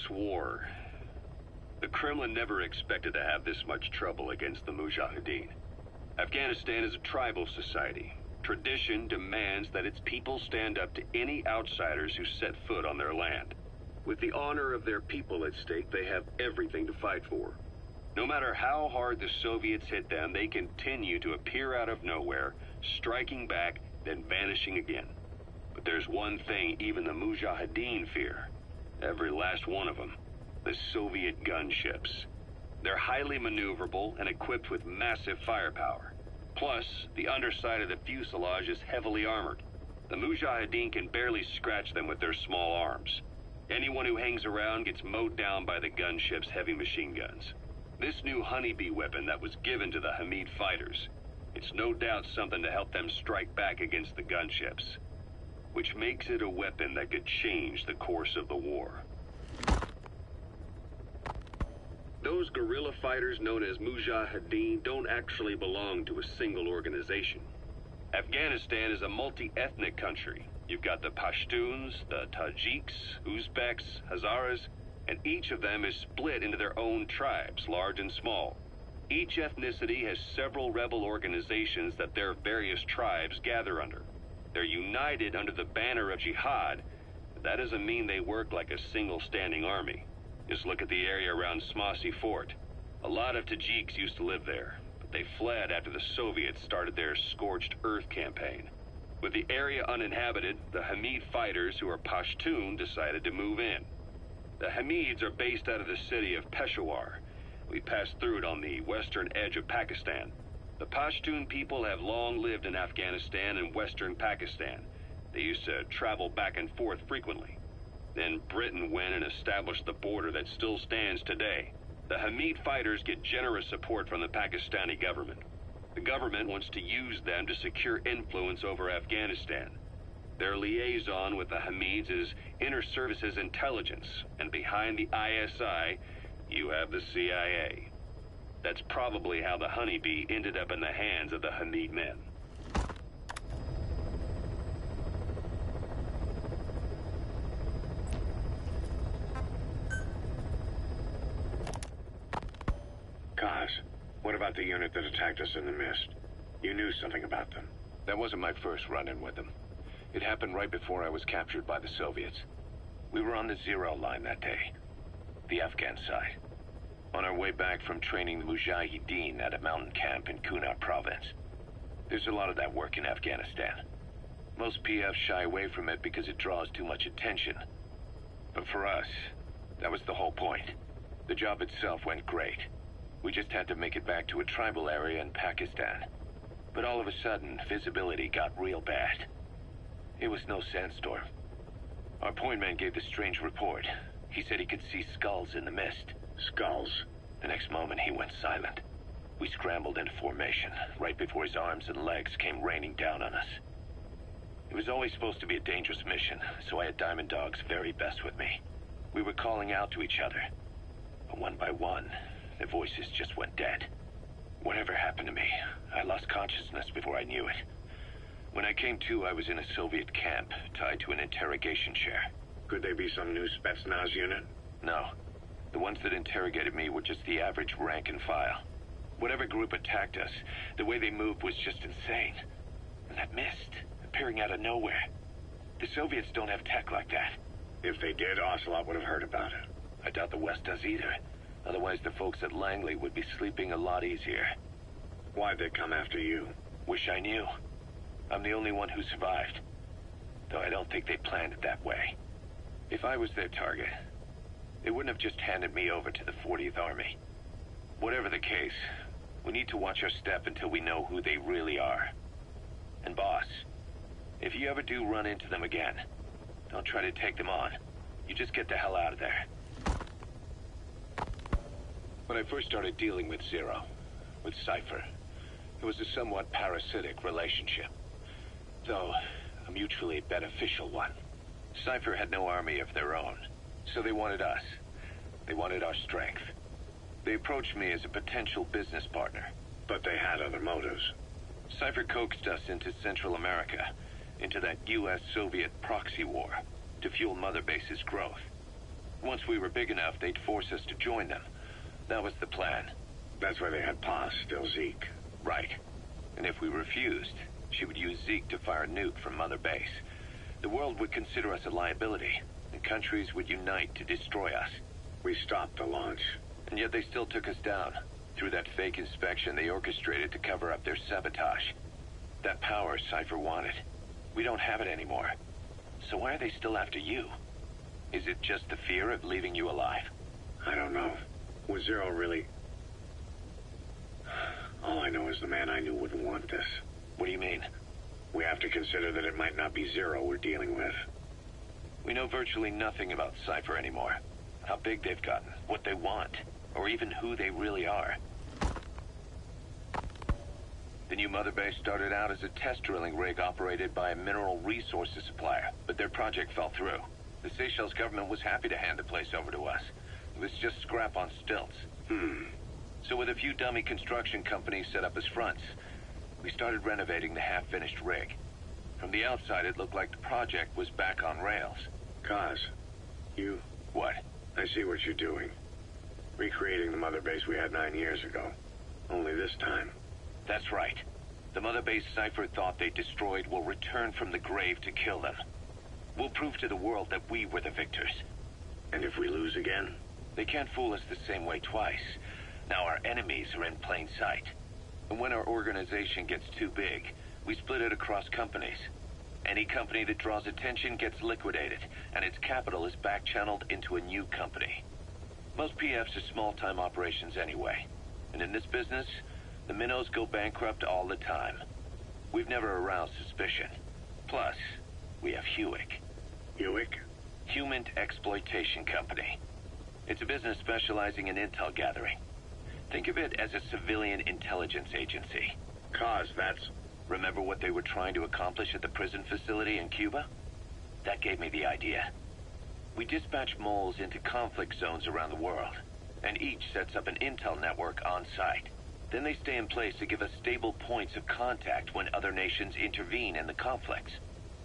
This war, the Kremlin never expected to have this much trouble against the Mujahideen. Afghanistan is a tribal society. Tradition demands that its people stand up to any outsiders who set foot on their land. With the honor of their people at stake, they have everything to fight for. No matter how hard the Soviets hit them, they continue to appear out of nowhere, striking back, then vanishing again. But there's one thing even the Mujahideen fear. Every last one of them. The Soviet gunships. They're highly maneuverable and equipped with massive firepower. Plus, the underside of the fuselage is heavily armored. The Mujahideen can barely scratch them with their small arms. Anyone who hangs around gets mowed down by the gunship's heavy machine guns. This new honeybee weapon that was given to the Hamid fighters, it's no doubt something to help them strike back against the gunships, which makes it a weapon that could change the course of the war. Those guerrilla fighters known as Mujahideen don't actually belong to a single organization. Afghanistan is a multi-ethnic country. You've got the Pashtuns, the Tajiks, Uzbeks, Hazaras, and each of them is split into their own tribes, large and small. Each ethnicity has several rebel organizations that their various tribes gather under. They're united under the banner of jihad, but that doesn't mean they work like a single standing army. Just look at the area around Smasy Fort. A lot of Tajiks used to live there, but they fled after the Soviets started their Scorched Earth campaign. With the area uninhabited, the Hamid fighters, who are Pashtun, decided to move in. The Hamids are based out of the city of Peshawar. We passed through it on the western edge of Pakistan. The Pashtun people have long lived in Afghanistan and western Pakistan. They used to travel back and forth frequently. Then Britain went and established the border that still stands today. The Hamid fighters get generous support from the Pakistani government. The government wants to use them to secure influence over Afghanistan. Their liaison with the Hamids is Inter-Services Intelligence, and behind the ISI, you have the CIA. That's probably how the honeybee ended up in the hands of the Hamid men. Kaz, what about the unit that attacked us in the mist? You knew something about them. That wasn't my first run-in with them. It happened right before I was captured by the Soviets. We were on the zero line that day, the Afghan side, on our way back from training the Mujahideen at a mountain camp in Kunar province. There's a lot of that work in Afghanistan. Most PFs shy away from it because it draws too much attention. But for us, that was the whole point. The job itself went great. We just had to make it back to a tribal area in Pakistan. But all of a sudden, visibility got real bad. It was no sandstorm. Our point man gave this strange report. He said he could see skulls in the mist. Skulls? The next moment, he went silent. We scrambled into formation, right before his arms and legs came raining down on us. It was always supposed to be a dangerous mission, so I had Diamond Dog's very best with me. We were calling out to each other. But one by one, the voices just went dead. Whatever happened to me, I lost consciousness before I knew it. When I came to, I was in a Soviet camp, tied to an interrogation chair. Could they be some new Spetsnaz unit? No. The ones that interrogated me were just the average rank and file. Whatever group attacked us, the way they moved was just insane. And that mist, appearing out of nowhere. The Soviets don't have tech like that. If they did, Ocelot would have heard about it. I doubt the West does either. Otherwise, the folks at Langley would be sleeping a lot easier. Why'd they come after you? Wish I knew. I'm the only one who survived. Though I don't think they planned it that way. If I was their target, they wouldn't have just handed me over to the 40th Army. Whatever the case, we need to watch our step until we know who they really are. And boss, if you ever do run into them again, don't try to take them on. You just get the hell out of there. When I first started dealing with Zero, with Cypher, it was a somewhat parasitic relationship. Though, a mutually beneficial one. Cypher had no army of their own, so they wanted us. They wanted our strength. They approached me as a potential business partner. But they had other motives. Cypher coaxed us into Central America, into that US-Soviet proxy war, to fuel Mother Base's growth. Once we were big enough, they'd force us to join them. That was the plan. That's why they had Pa still Zeke. Right. And if we refused, she would use Zeke to fire a nuke from Mother Base. The world would consider us a liability, and countries would unite to destroy us. We stopped the launch. And yet they still took us down. Through that fake inspection they orchestrated to cover up their sabotage. That power Cypher wanted. We don't have it anymore. So why are they still after you? Is it just the fear of leaving you alive? I don't know. Was Zero really... All I know is the man I knew wouldn't want this. What do you mean? We have to consider that it might not be Zero we're dealing with. We know virtually nothing about Cypher anymore. How big they've gotten, what they want, or even who they really are. The new Mother Base started out as a test drilling rig operated by a mineral resources supplier, but their project fell through. The Seychelles government was happy to hand the place over to us. It was just scrap on stilts. So with a few dummy construction companies set up as fronts, we started renovating the half-finished rig. From the outside, it looked like the project was back on rails. Kaz, you... What? I see what you're doing. Recreating the Mother Base we had 9 years ago. Only this time. That's right. The Mother Base Cypher thought they destroyed will return from the grave to kill them. We'll prove to the world that we were the victors. And if we lose again? They can't fool us the same way twice. Now our enemies are in plain sight. And when our organization gets too big, we split it across companies. Any company that draws attention gets liquidated, and its capital is back-channeled into a new company. Most PFs are small-time operations anyway. And in this business, the minnows go bankrupt all the time. We've never aroused suspicion. Plus, we have Hewick. Hewick? Human Exploitation Company. It's a business specializing in intel gathering. Think of it as a civilian intelligence agency. Kaz, that's... Remember what they were trying to accomplish at the prison facility in Cuba? That gave me the idea. We dispatch moles into conflict zones around the world, and each sets up an intel network on site. Then they stay in place to give us stable points of contact when other nations intervene in the conflicts.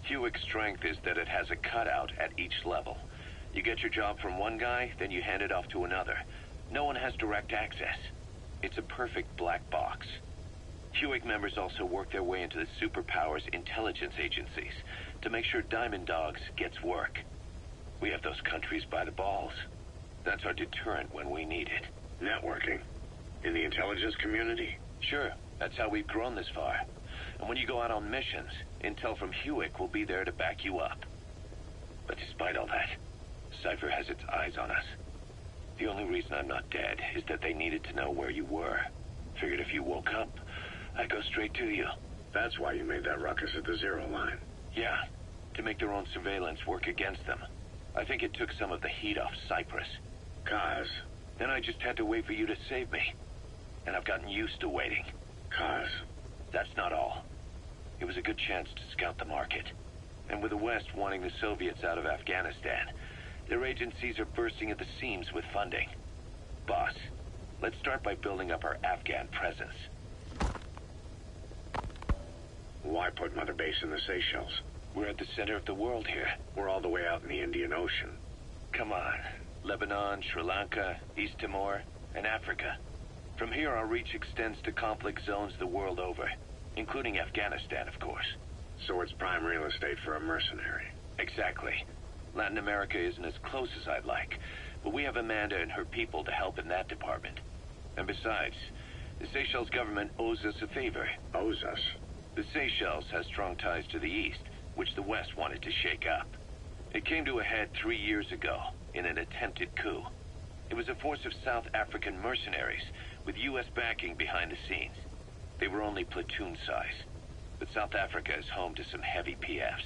Hewick's strength is that it has a cutout at each level. You get your job from one guy, then you hand it off to another. No one has direct access. It's a perfect black box. Hewick members also work their way into the superpowers intelligence agencies to make sure Diamond Dogs gets work. We have those countries by the balls. That's our deterrent when we need it. Networking? In the intelligence community? Sure, that's how we've grown this far. And when you go out on missions, intel from Hewick will be there to back you up. But despite all that, Cypher has its eyes on us. The only reason I'm not dead is that they needed to know where you were. Figured if you woke up, I'd go straight to you. That's why you made that ruckus at the Zero line. Yeah, to make their own surveillance work against them. I think it took some of the heat off Cyprus. Kaz. Then I just had to wait for you to save me. And I've gotten used to waiting. Kaz. That's not all. It was a good chance to scout the market. And with the West wanting the Soviets out of Afghanistan, their agencies are bursting at the seams with funding. Boss, let's start by building up our Afghan presence. Why put Mother Base in the Seychelles? We're at the center of the world here. We're all the way out in the Indian Ocean. Come on. Lebanon, Sri Lanka, East Timor, and Africa. From here, our reach extends to conflict zones the world over, including Afghanistan, of course. So it's prime real estate for a mercenary. Exactly. Latin America isn't as close as I'd like, but we have Amanda and her people to help in that department. And besides, the Seychelles government owes us a favor. Owes us? The Seychelles has strong ties to the east, which the West wanted to shake up. It came to a head 3 years ago in an attempted coup. It was a force of South African mercenaries with U.S. backing behind the scenes. They were only platoon size, but South Africa is home to some heavy PFs.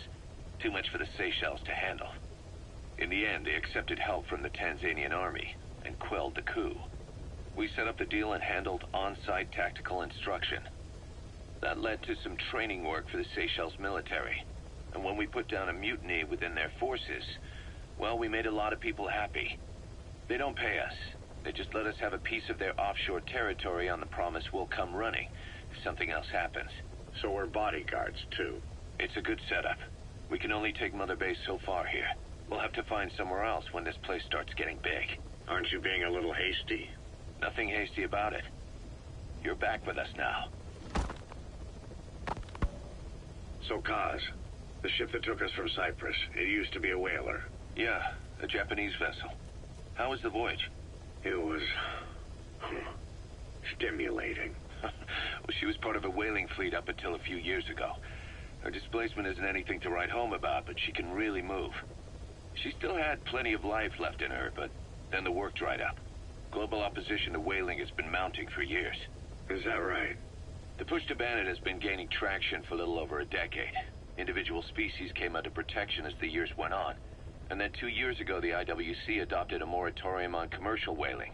Too much for the Seychelles to handle. In the end, they accepted help from the Tanzanian army and quelled the coup. We set up the deal and handled on-site tactical instruction. That led to some training work for the Seychelles military. And when we put down a mutiny within their forces, well, we made a lot of people happy. They don't pay us. They just let us have a piece of their offshore territory on the promise we'll come running if something else happens. So we're bodyguards, too. It's a good setup. We can only take Mother Base so far here. We'll have to find somewhere else when this place starts getting big. Aren't you being a little hasty? Nothing hasty about it. You're back with us now. So, Kaz, the ship that took us from Cyprus, it used to be a whaler. Yeah, a Japanese vessel. How was the voyage? It was... stimulating. Well, she was part of a whaling fleet up until a few years ago. Her displacement isn't anything to write home about, but she can really move. She still had plenty of life left in her, but then the work dried up. Global opposition to whaling has been mounting for years. Is that right? The push to ban it has been gaining traction for a little over a decade. Individual species came under protection as the years went on. And then 2 years ago, the IWC adopted a moratorium on commercial whaling.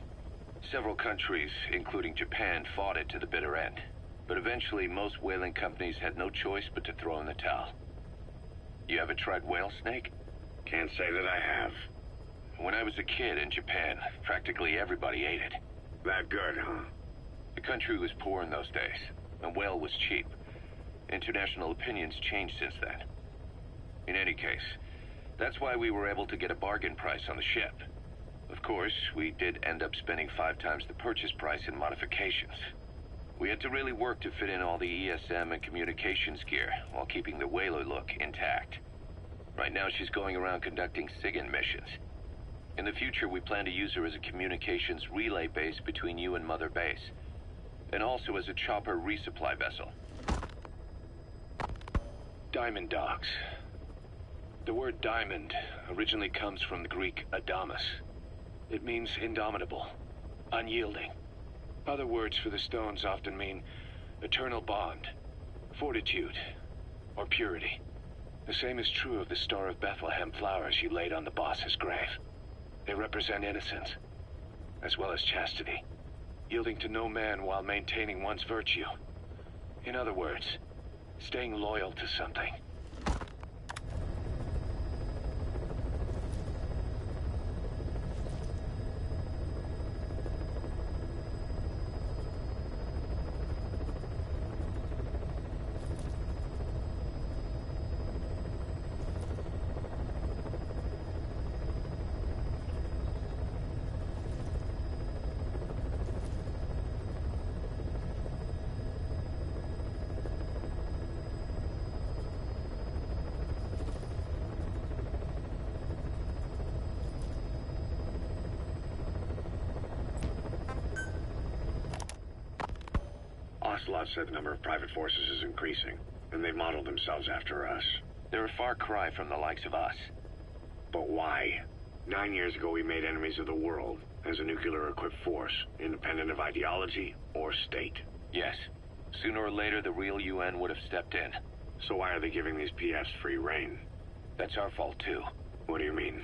Several countries, including Japan, fought it to the bitter end. But eventually, most whaling companies had no choice but to throw in the towel. You ever tried whale snake? Can't say that I have. When I was a kid in Japan, practically everybody ate it. That good, huh? The country was poor in those days, and whale was cheap. International opinions changed since then. In any case, that's why we were able to get a bargain price on the ship. Of course, we did end up spending 5 times the purchase price in modifications. We had to really work to fit in all the ESM and communications gear while keeping the whaler look intact. Right now, she's going around conducting SIGINT missions. In the future, we plan to use her as a communications relay base between you and Mother Base, and also as a chopper resupply vessel. Diamond Dogs. The word diamond originally comes from the Greek adamas. It means indomitable, unyielding. Other words for the stones often mean eternal bond, fortitude, or purity. The same is true of the Star of Bethlehem flowers you laid on the boss's grave. They represent innocence, as well as chastity, yielding to no man while maintaining one's virtue. In other words, staying loyal to something. Ocelot said the number of private forces is increasing, and they've modeled themselves after us. They're a far cry from the likes of us. But why? 9 years ago, we made enemies of the world as a nuclear-equipped force, independent of ideology or state. Yes. Sooner or later, the real UN would have stepped in. So why are they giving these PFs free rein? That's our fault, too. What do you mean?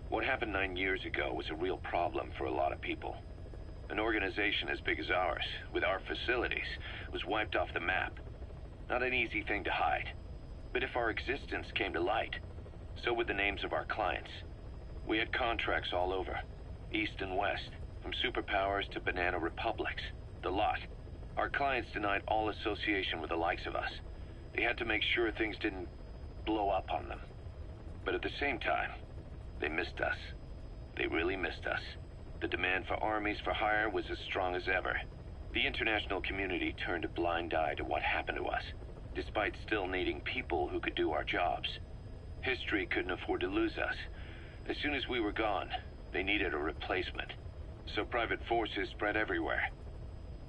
What happened 9 years ago was a real problem for a lot of people. An organization as big as ours, with our facilities, was wiped off the map. Not an easy thing to hide. But if our existence came to light, so would the names of our clients. We had contracts all over, east and west, from superpowers to banana republics, the lot. Our clients denied all association with the likes of us. They had to make sure things didn't blow up on them. But at the same time, they missed us. They really missed us. The demand for armies for hire was as strong as ever. The international community turned a blind eye to what happened to us, despite still needing people who could do our jobs. History couldn't afford to lose us. As soon as we were gone, they needed a replacement. So private forces spread everywhere.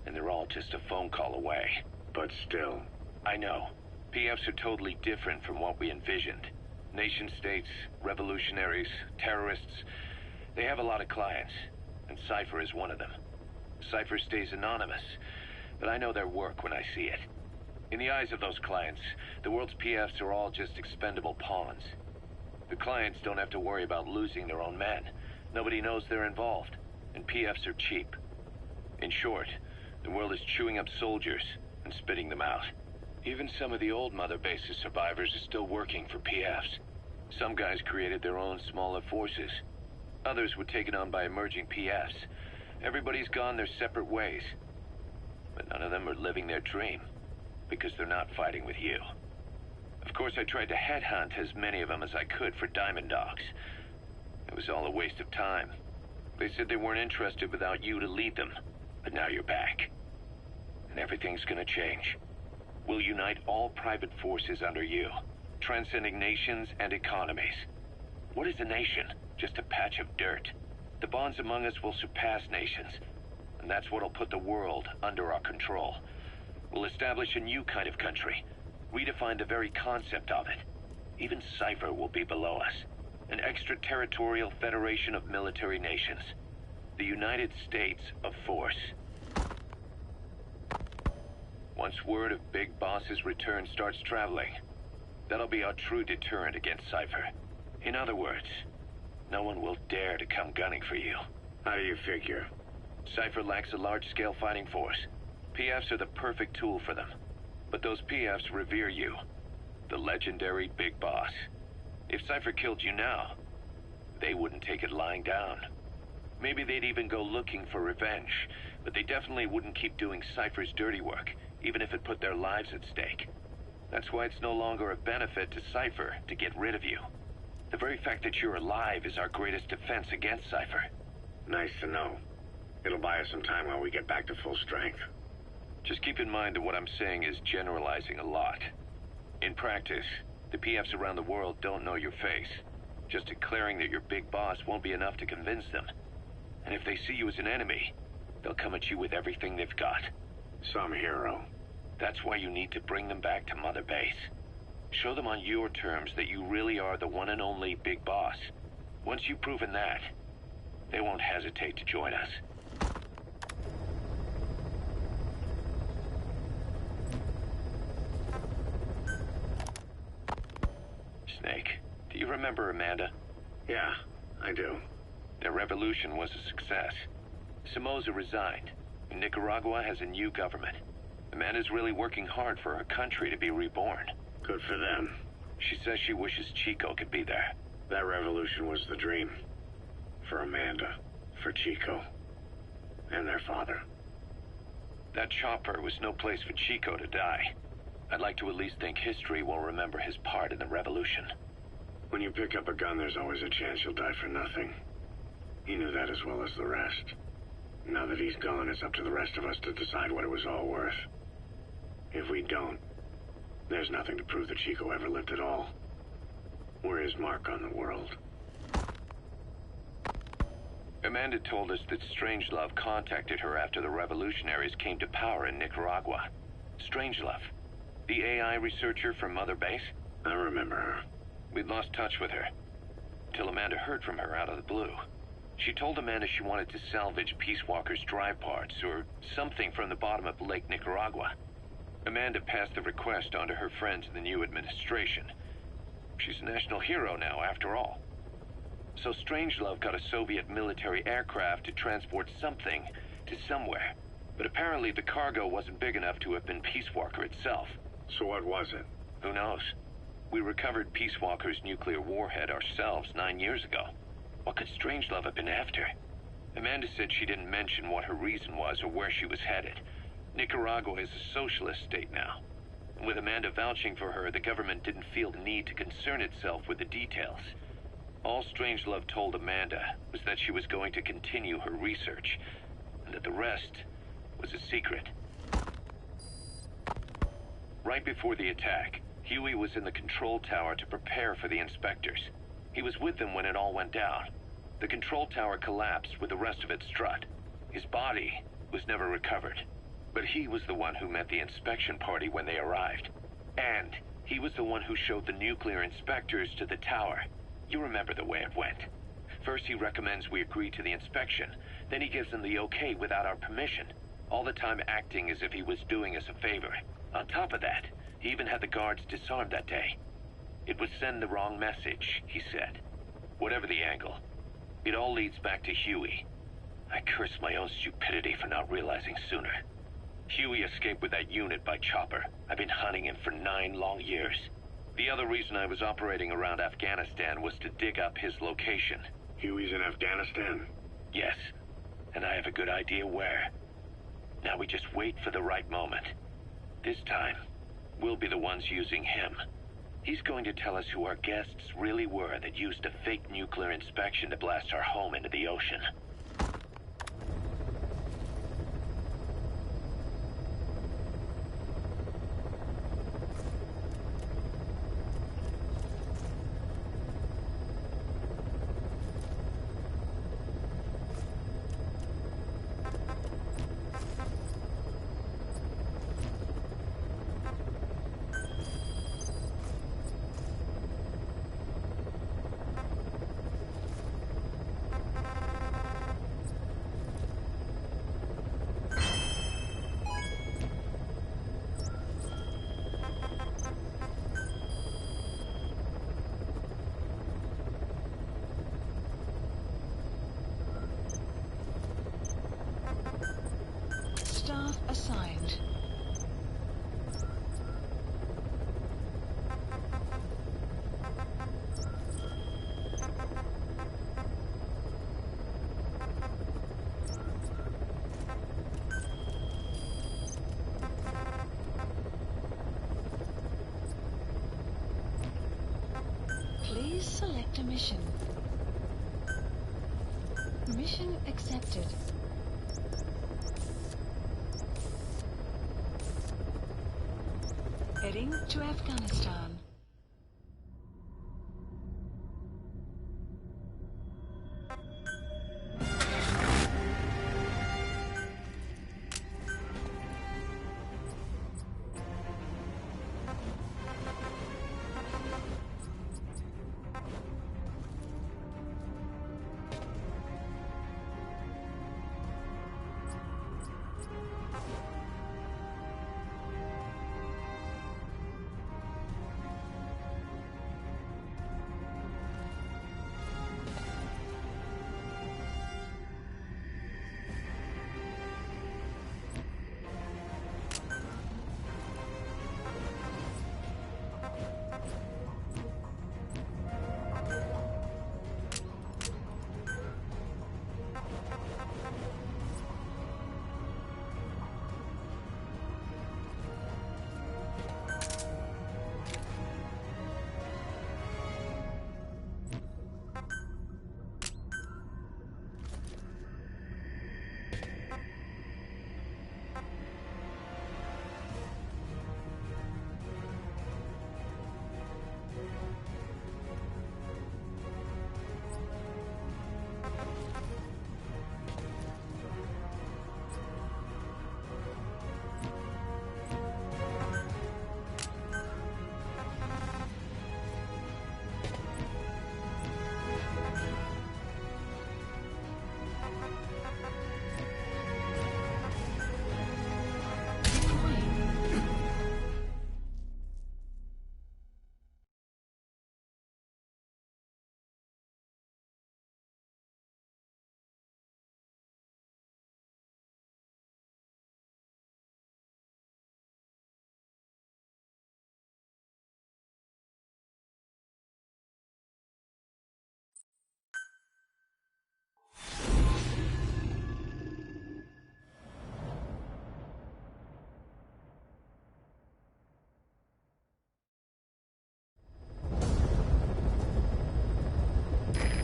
And they're all just a phone call away. But still. I know. PFs are totally different from what we envisioned. Nation-states, revolutionaries, terrorists, they have a lot of clients. And Cypher is one of them. Cypher stays anonymous, but I know their work when I see it. In the eyes of those clients, the world's PFs are all just expendable pawns. The clients don't have to worry about losing their own men. Nobody knows they're involved, and PFs are cheap. In short, the world is chewing up soldiers and spitting them out. Even some of the old Mother Base's survivors are still working for PFs. Some guys created their own smaller forces. Others were taken on by emerging PFs. Everybody's gone their separate ways. But none of them are living their dream, because they're not fighting with you. Of course, I tried to headhunt as many of them as I could for Diamond Dogs, It was all a waste of time. They said they weren't interested without you to lead them. But now you're back. And everything's gonna change. We'll unite all private forces under you, transcending nations and economies. What is a nation? Just a patch of dirt. The bonds among us will surpass nations, and that's what'll put the world under our control. We'll establish a new kind of country, redefine the very concept of it. Even Cypher will be below us. An extraterritorial federation of military nations. The United States of Force. Once word of Big Boss's return starts traveling, that'll be our true deterrent against Cypher. In other words, no one will dare to come gunning for you. How do you figure? Cypher lacks a large-scale fighting force. PFs are the perfect tool for them. But those PFs revere you, the legendary Big Boss. If Cypher killed you now, they wouldn't take it lying down. Maybe they'd even go looking for revenge, but they definitely wouldn't keep doing Cypher's dirty work, even if it put their lives at stake. That's why it's no longer a benefit to Cypher to get rid of you. The very fact that you're alive is our greatest defense against Cypher. Nice to know. It'll buy us some time while we get back to full strength. Just keep in mind that what I'm saying is generalizing a lot. In practice, the PFs around the world don't know your face. Just declaring that you're Big Boss won't be enough to convince them. And if they see you as an enemy, they'll come at you with everything they've got. Some hero. That's why you need to bring them back to Mother Base. Show them on your terms that you really are the one and only Big Boss. Once you've proven that, they won't hesitate to join us. Snake, do you remember Amanda? Yeah, I do. Their revolution was a success. Somoza resigned, and Nicaragua has a new government. Amanda's really working hard for her country to be reborn. Good for them. She says she wishes Chico could be there. That revolution was the dream. For Amanda, for Chico, and their father. That chopper was no place for Chico to die. I'd like to at least think history will remember his part in the revolution. When you pick up a gun, there's always a chance you'll die for nothing. He knew that as well as the rest. Now that he's gone, it's up to the rest of us to decide what it was all worth. If we don't, there's nothing to prove that Chico ever lived at all. We're his mark on the world. Amanda told us that Strangelove contacted her after the revolutionaries came to power in Nicaragua. Strangelove, the AI researcher from Mother Base? I remember her. We'd lost touch with her, till Amanda heard from her out of the blue. She told Amanda she wanted to salvage Peace Walker's drive parts, or something from the bottom of Lake Nicaragua. Amanda passed the request on to her friends in the new administration. She's a national hero now, after all. So Strangelove got a Soviet military aircraft to transport something to somewhere. But apparently the cargo wasn't big enough to have been Peace Walker itself. So what was it? Who knows? We recovered Peace Walker's nuclear warhead ourselves 9 years ago. What could Strangelove have been after? Amanda said she didn't mention what her reason was or where she was headed. Nicaragua is a socialist state now. And with Amanda vouching for her, the government didn't feel the need to concern itself with the details. All Strangelove told Amanda was that she was going to continue her research, and that the rest was a secret. Right before the attack, Huey was in the control tower to prepare for the inspectors. He was with them when it all went down. The control tower collapsed with the rest of its strut. His body was never recovered. But he was the one who met the inspection party when they arrived. And he was the one who showed the nuclear inspectors to the tower. You remember the way it went. First he recommends we agree to the inspection. Then he gives them the okay without our permission. All the time acting as if he was doing us a favor. On top of that, he even had the guards disarmed that day. It would send the wrong message, he said. Whatever the angle, it all leads back to Huey. I curse my own stupidity for not realizing sooner. Huey escaped with that unit by chopper. I've been hunting him for 9 long years. The other reason I was operating around Afghanistan was to dig up his location. Huey's in Afghanistan? Yes, and I have a good idea where. Now we just wait for the right moment. This time, we'll be the ones using him. He's going to tell us who our guests really were that used a fake nuclear inspection to blast our home into the ocean. Staff assigned. Please select a mission. Mission accepted. Heading to Afghanistan.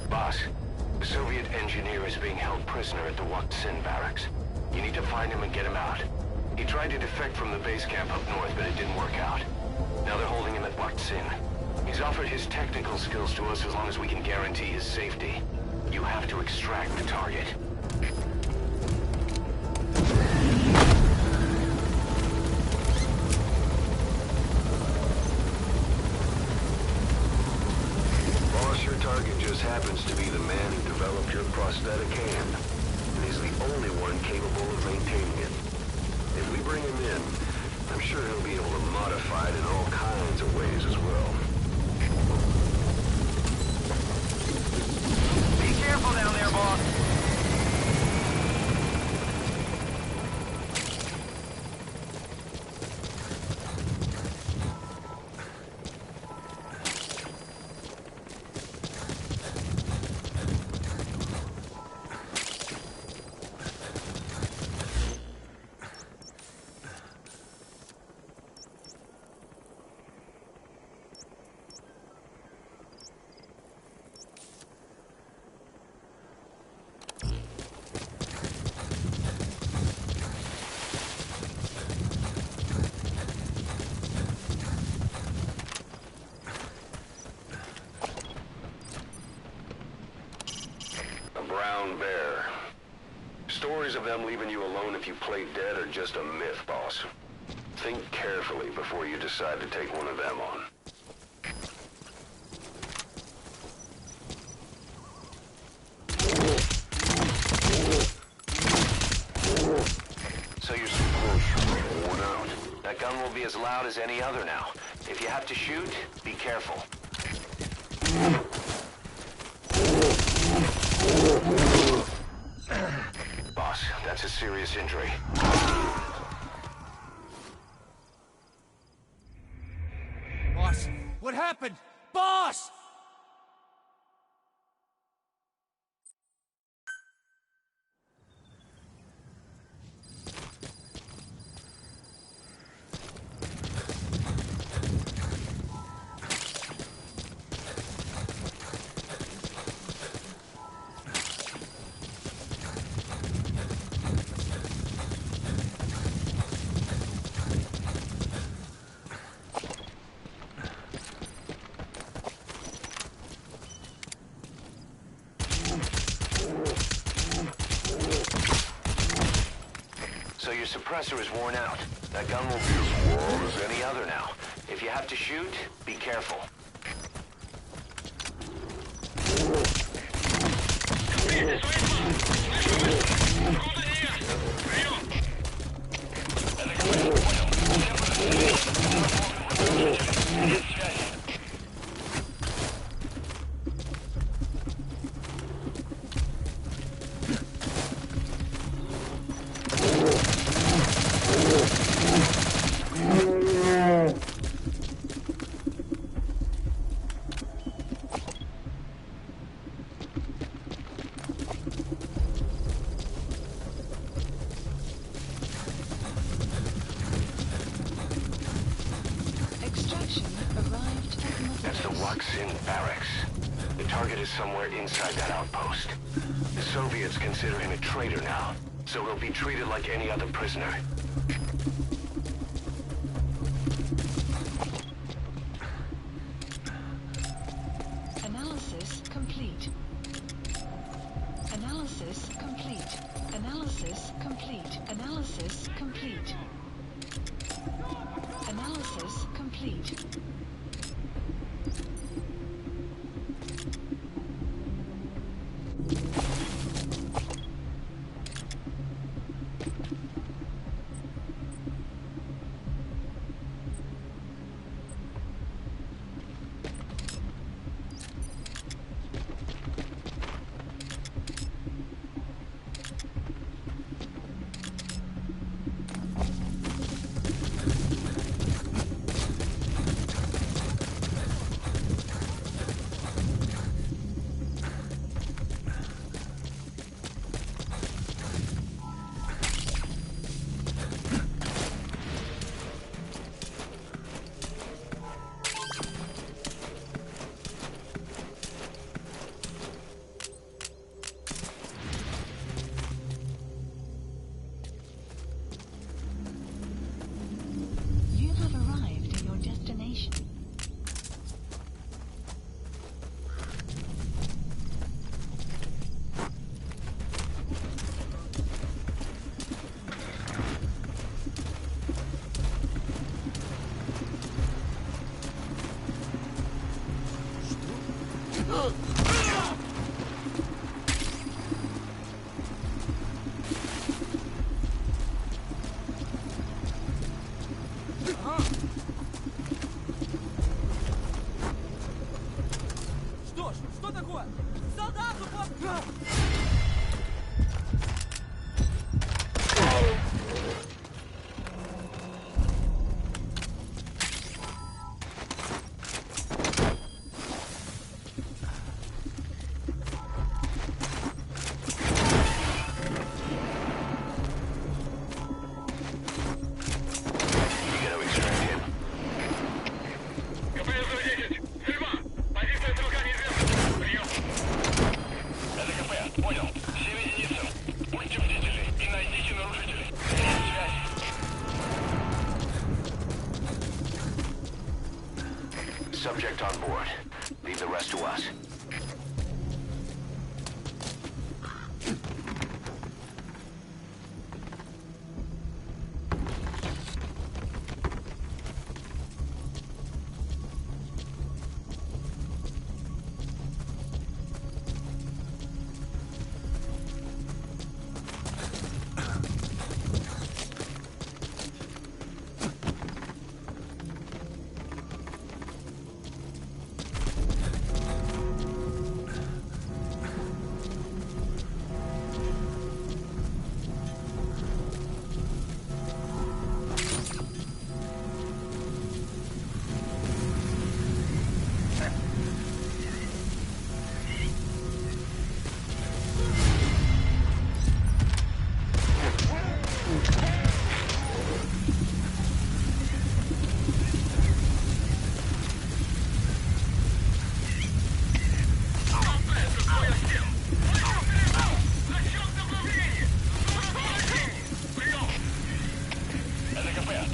Boss, a Soviet engineer is being held prisoner at the Wak Sin barracks. You need to find him and get him out. He tried to defect from the base camp up north, but it didn't work out. Now they're holding him at Wak Sin. He's offered his technical skills to us as long as we can guarantee his safety. You have to extract the target. Your target just happens to be the man who developed your prosthetic hand. And he's the only one capable of maintaining it. If we bring him in, I'm sure he'll be able to modify it in all kinds of ways as well. Be careful down there, boss. them leaving you alone if you play dead are just a myth, boss. Think carefully before you decide to take one of them on. So you're worn out. That gun will be as loud as any other now. If you have to shoot, be careful. Boss, that's a serious injury. Boss, what happened? Boss! So your suppressor is worn out. That gun will be as warm as any other now. If you have to shoot, be careful. Barracks. The target is somewhere inside that outpost. The Soviets consider him a traitor now, so he'll be treated like any other prisoner. Analysis complete. Analysis complete. Analysis complete. Analysis complete. Analysis complete. Что такое? Солдат упал! Subject on board. Leave the rest to us.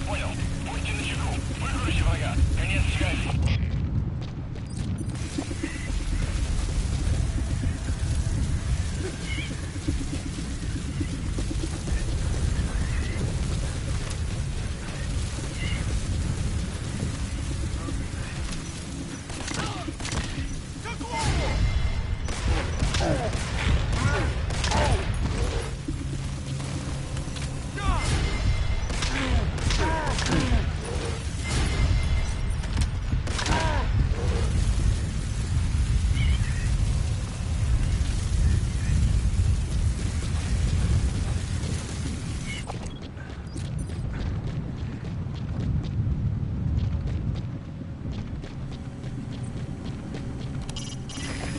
Понял. Будьте начеку. Выгрузите врага. Конец связи.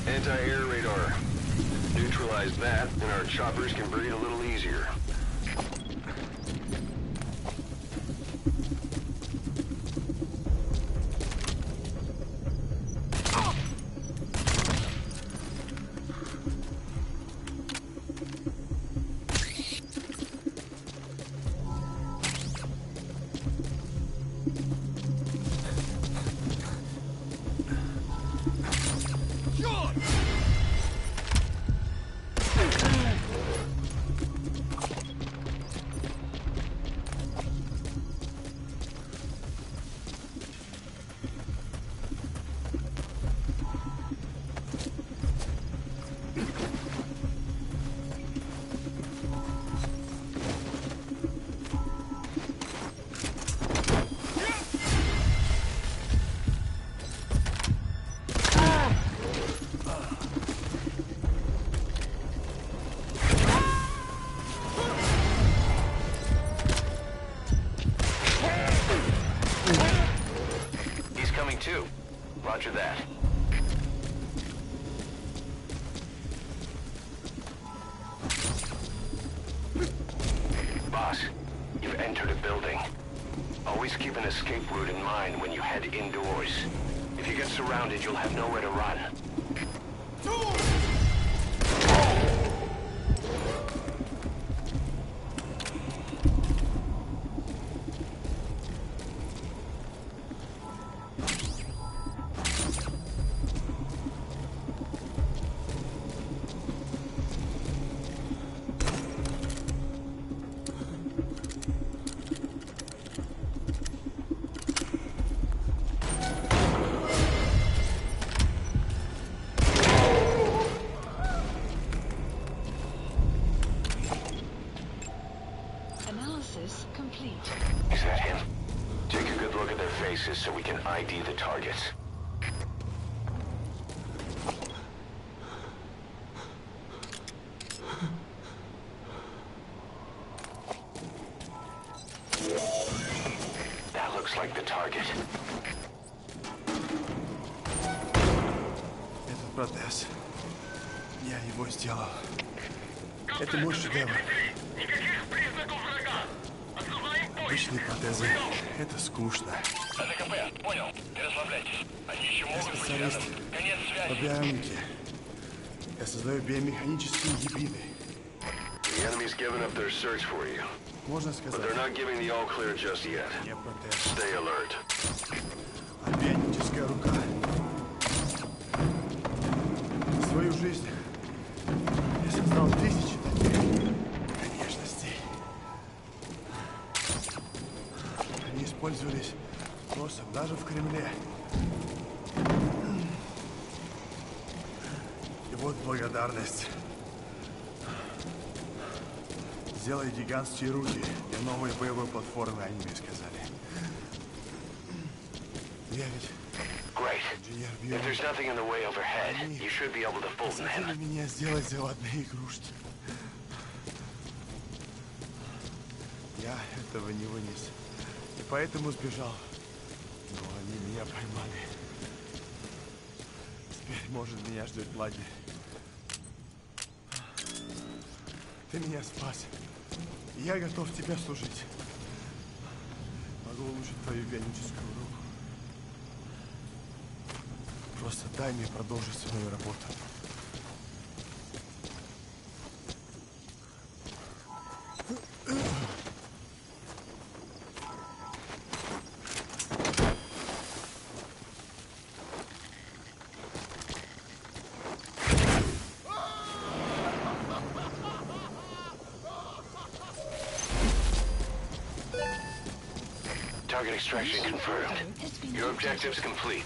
Anti-air radar. Neutralize that, and our choppers can breathe a little easier. Too. Roger that. Boss, you've entered a building. Always keep an escape route in mind when you head indoors. If you get surrounded, you'll have nowhere to run. Analysis complete. Is that him? Take a good look at their faces so we can ID the targets. That looks like the target. Этот протез. Я его сделал. Это мой шедевр. Обычные протезы. Это скучно. Понял. Не расслабляйтесь. Они еще Я могут быть специалист рядом. Конец по связи. биомике. Я создаю биомеханические гибриды. The enemy's given up their search for you, Можно but сказать, they're not giving the all clear just yet. не протез, Stay alert. а бионическая рука. Свою жизнь я создал тысячи таких конечностей. Они использовались просто даже в Кремле. И вот благодарность. Сделай гигантские руки для новой боевой платформы, они мне сказали. Я ведь Great. инженер If биомик. there's nothing in the way overhead, you should be able to fold Посадили them. меня сделать заводные игрушки. Я этого не вынес. И поэтому сбежал. Но они меня поймали. Теперь, может, меня ждет лагерь. Ты меня спас. И я готов тебе служить. Могу улучшить твою бионическую руку. Просто дай мне продолжить свою работу. Target extraction confirmed. Your objective's complete.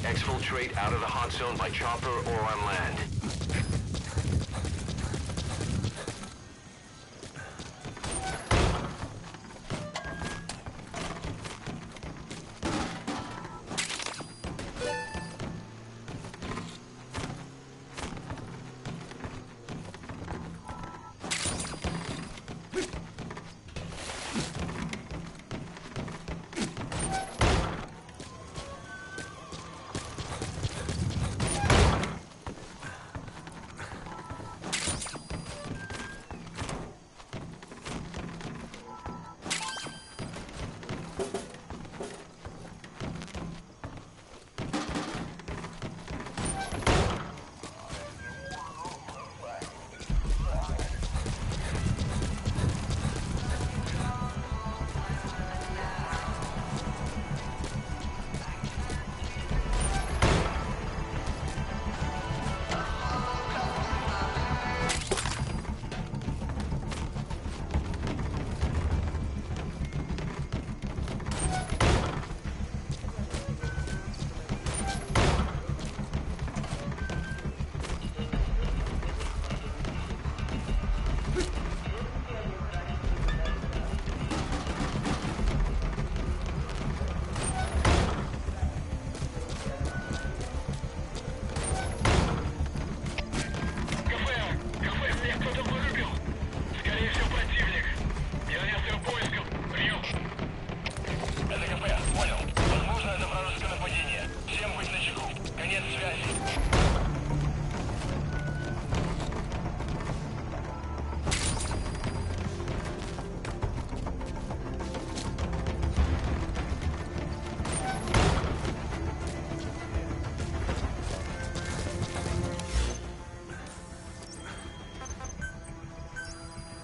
Exfiltrate out of the hot zone by chopper or on land.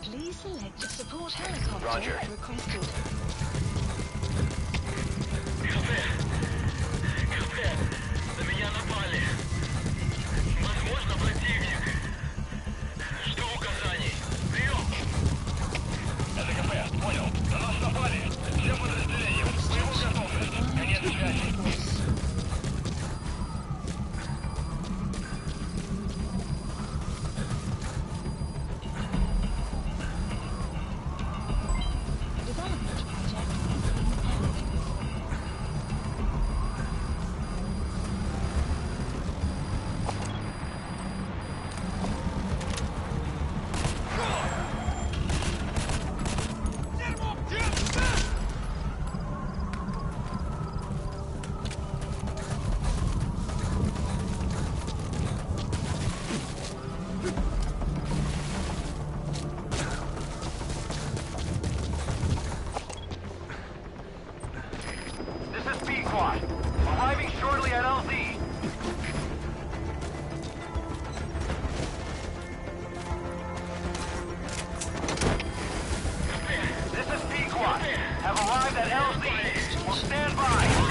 Please select a support helicopter Roger. requested. На меня напали. Возможно, противник. Жду указаний. Прием! Это КП, понял. На нас напали. Всем подразделениям. Боевую готовность. Конец связи. Development project is being planned. This is B-Quad. Arriving shortly at LZ. This is B-Quad. Have arrived at LZ. Will stand by.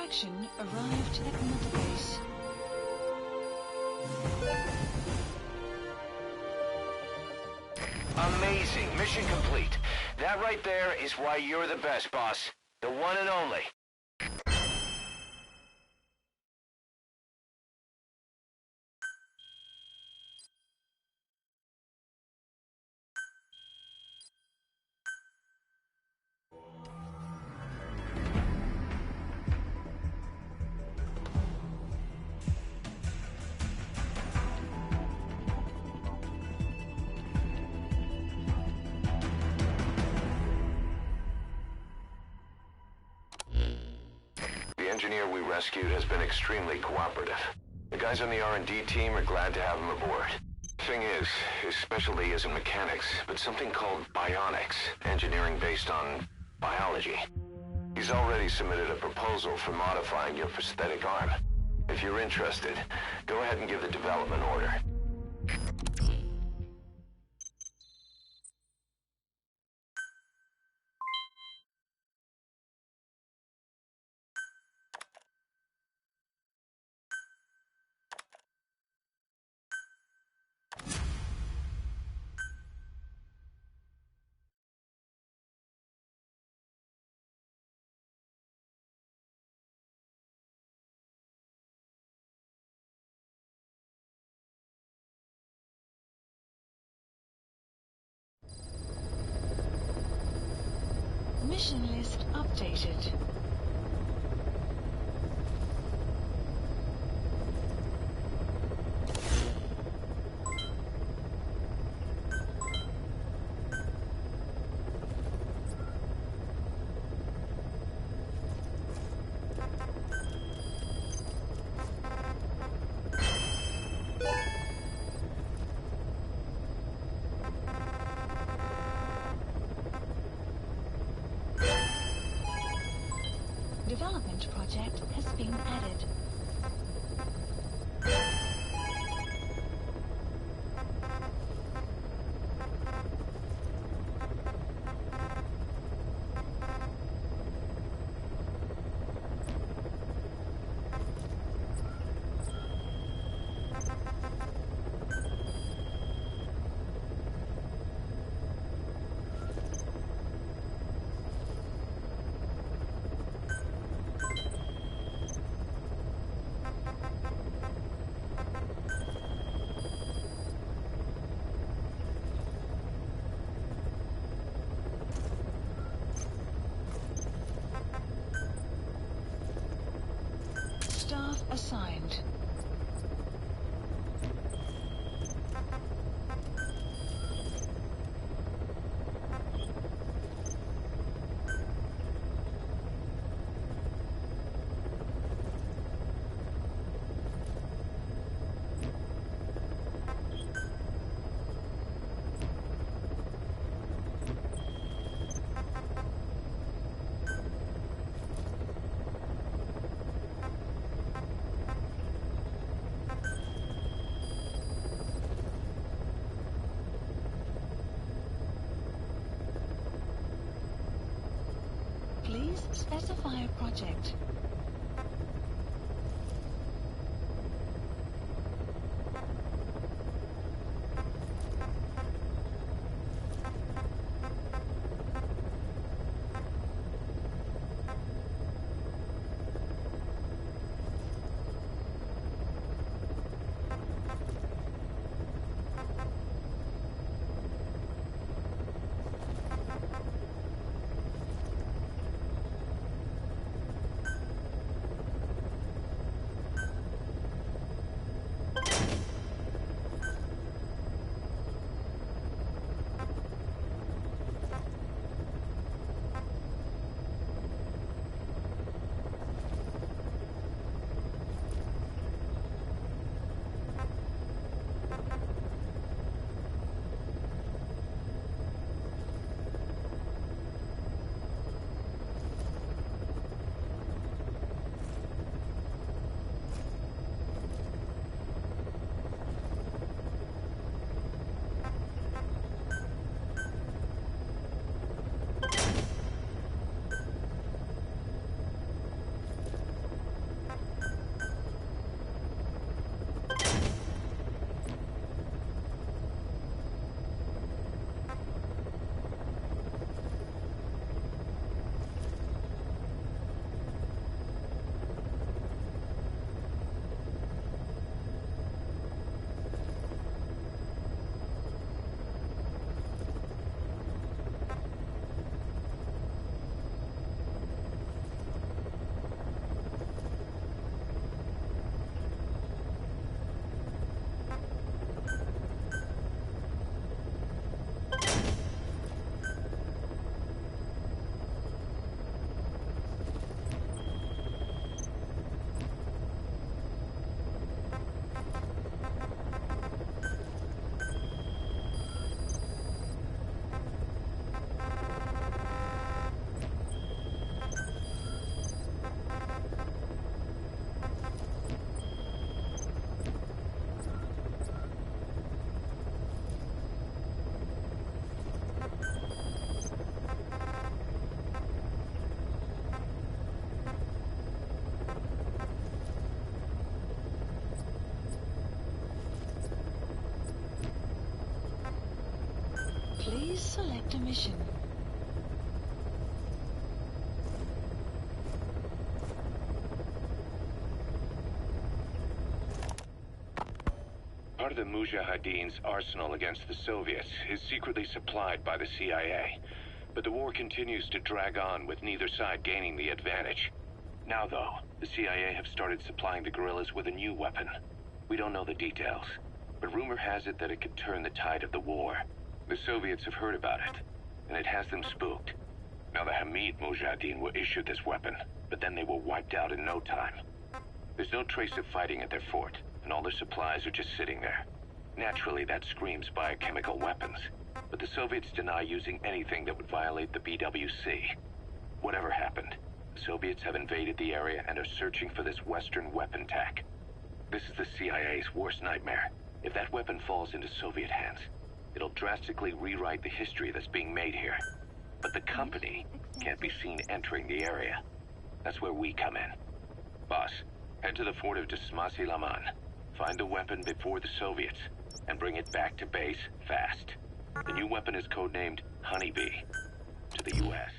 Extraction arrived at Mother Base. Amazing. Mission complete. That right there is why you're the best, boss. The one and only. The engineer we rescued has been extremely cooperative. The guys on the R&D team are glad to have him aboard. Thing is, his specialty isn't mechanics, but something called bionics, engineering based on biology. He's already submitted a proposal for modifying your prosthetic arm. If you're interested, go ahead and give the development order. Mission list updated. Development project has been added. Staff assigned. Please specify a project. Please select a mission. Part of the Mujahideen's arsenal against the Soviets is secretly supplied by the CIA. But the war continues to drag on with neither side gaining the advantage. Now, though, the CIA have started supplying the guerrillas with a new weapon. We don't know the details, but rumor has it that it could turn the tide of the war. The Soviets have heard about it, and it has them spooked. Now, the Hamid Mujahideen were issued this weapon, but then they were wiped out in no time. There's no trace of fighting at their fort, and all their supplies are just sitting there. Naturally, that screams biochemical weapons, but the Soviets deny using anything that would violate the BWC. Whatever happened, the Soviets have invaded the area and are searching for this Western weapon tech. This is the CIA's worst nightmare. If that weapon falls into Soviet hands, it'll drastically rewrite the history that's being made here. But the company can't be seen entering the area. That's where we come in. Boss, head to the fort of Desmasi Laman. Find the weapon before the Soviets, and bring it back to base fast. The new weapon is codenamed Honeybee to the U.S.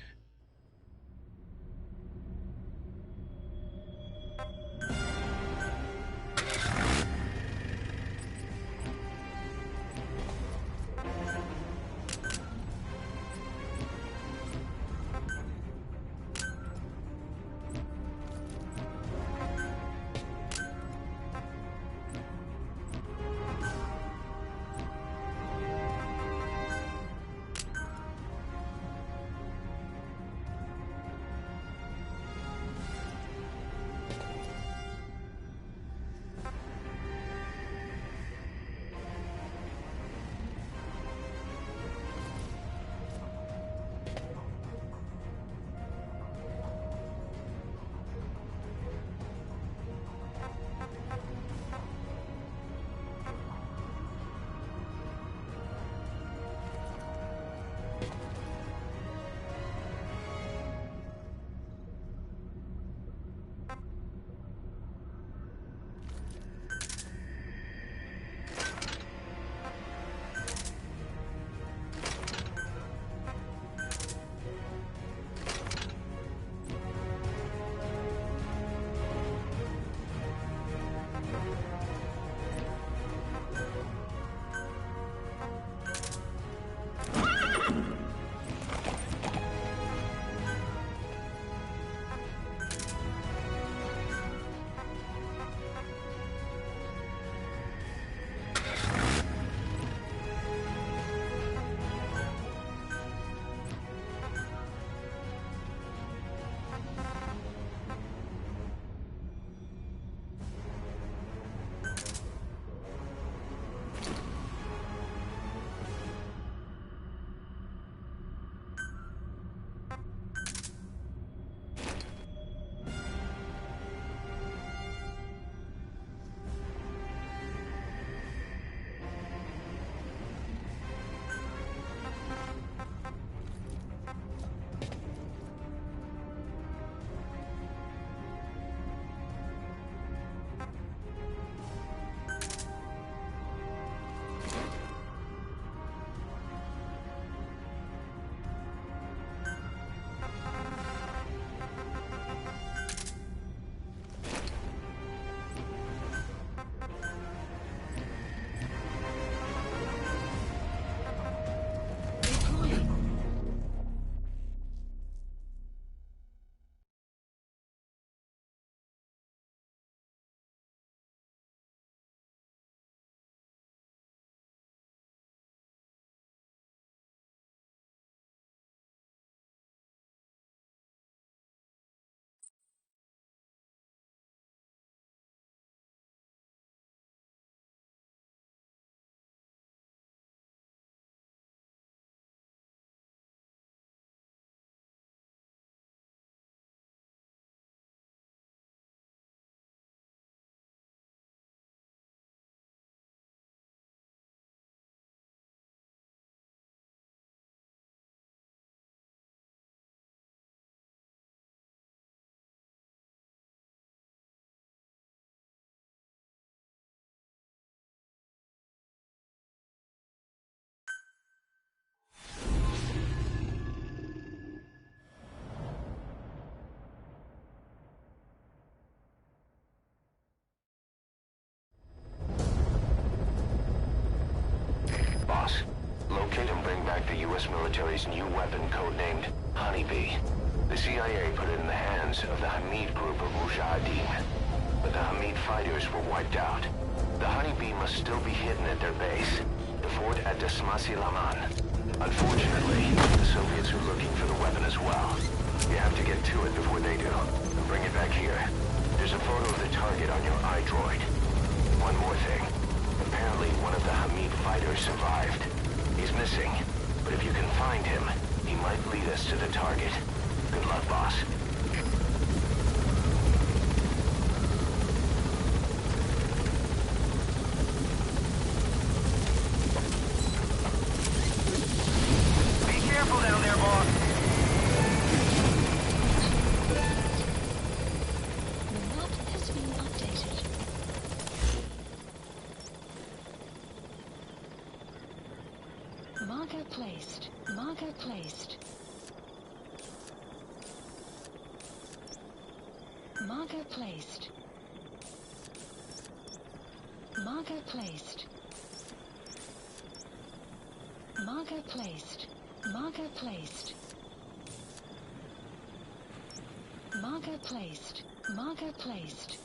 military's new weapon codenamed Honeybee. The CIA put it in the hands of the Hamid group of Mujahideen. But the Hamid fighters were wiped out. The Honeybee must still be hidden at their base, the fort at Dasmasi Laman. Unfortunately, the Soviets are looking for the weapon as well. You have to get to it before they do. Bring it back here. There's a photo of the target on your iDroid. One more thing. Apparently one of the Hamid fighters survived. He's missing, but if you can find him, he might lead us to the target. Good luck, boss. Be careful down there, boss. The map has been updated. Marker placed. Marker placed. Marker placed. Marker placed. Marker placed. Marker placed. Marker placed. Marker placed.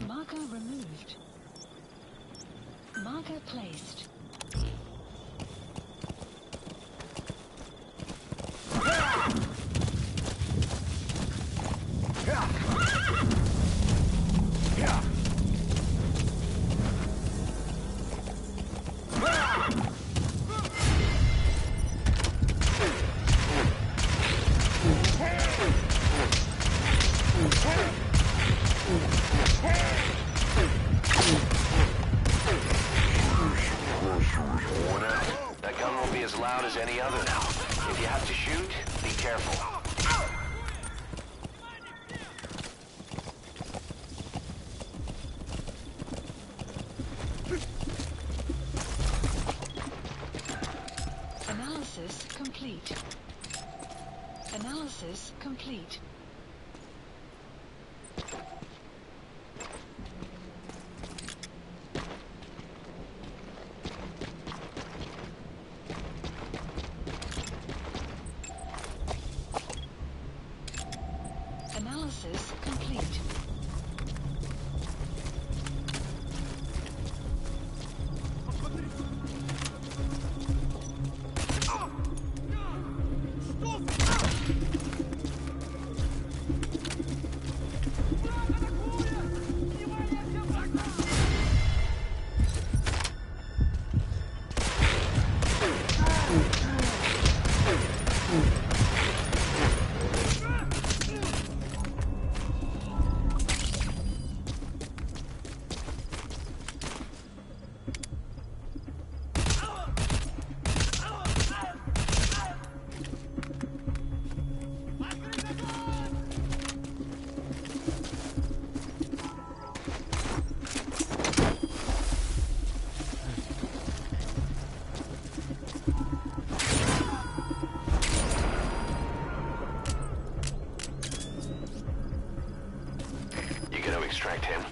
Marker removed. Marker placed. That gun won't be as loud as any other now. If you have to shoot, be careful. Analysis complete. Analysis complete. Analysis complete. Extract him.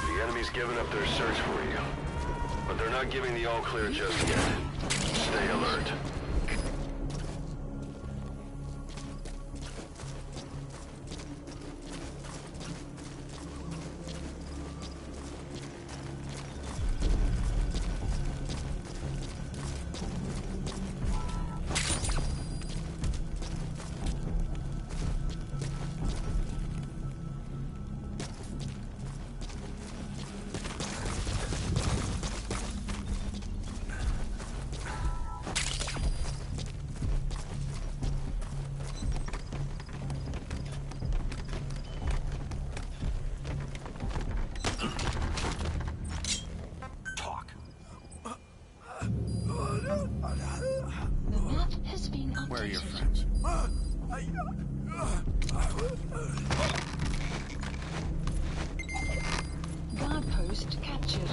The enemy's given up their search for you, but they're not giving the all clear just yet. Stay alert. The map has been updated. Where are your friends? Guard post captured.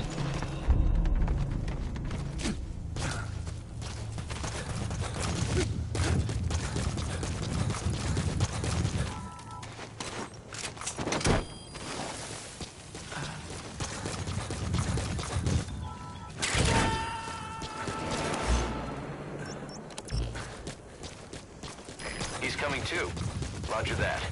He's coming too. Roger that.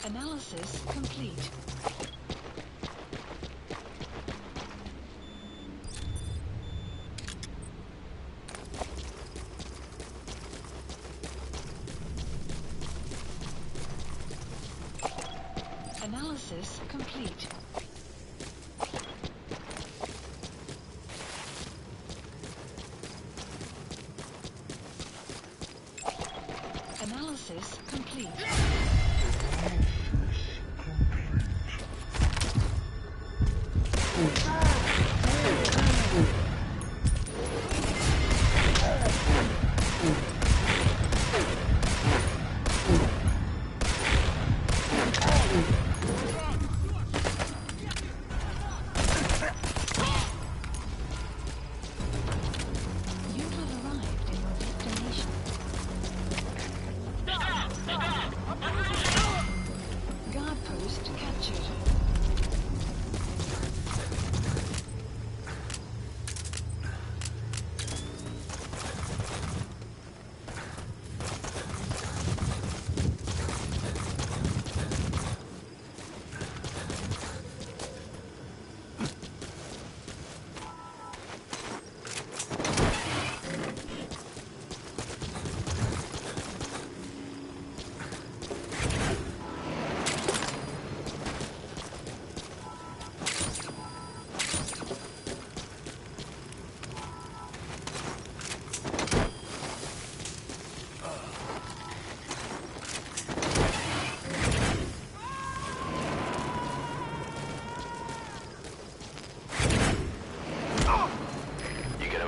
Analysis complete. Analysis complete. Analysis complete.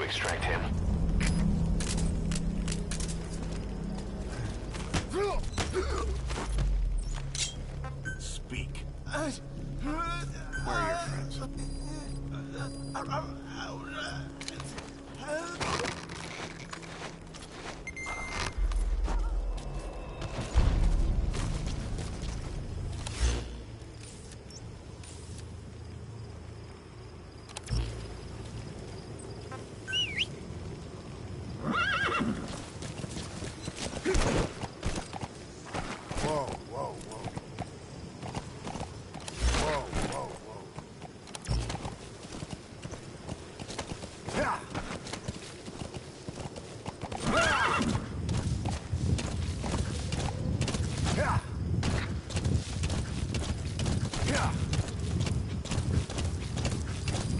Extract him. Speak. Where are your friends?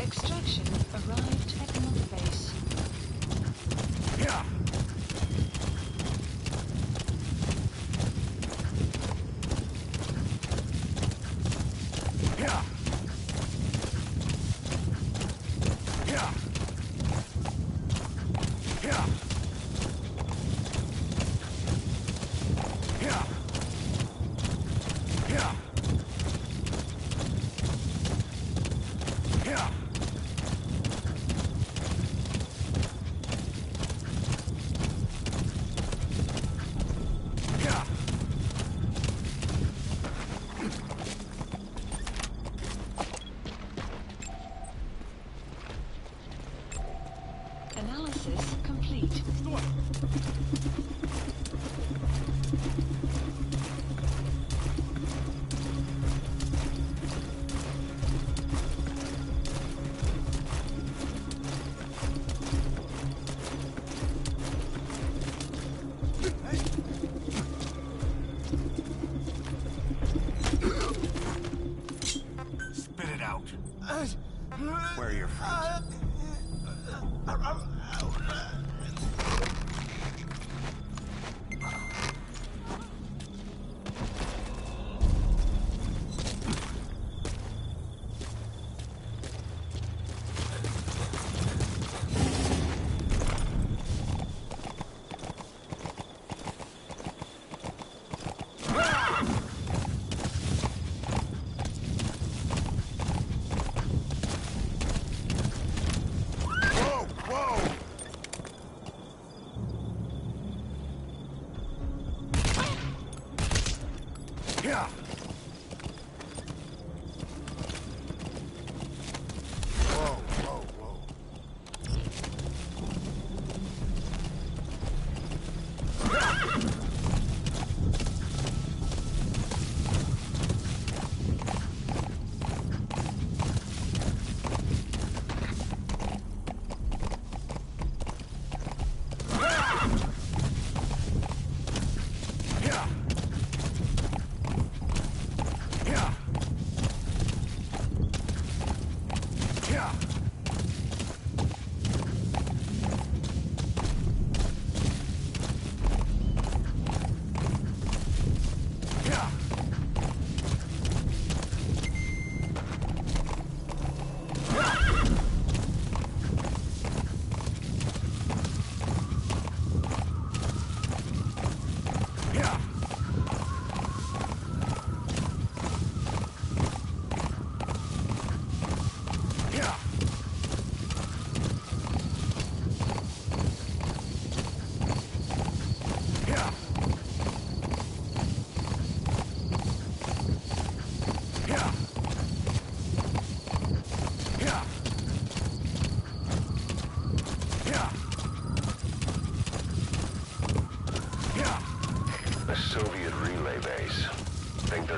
Extraction arrived at Mother Base. Analysis complete. Where are your friends?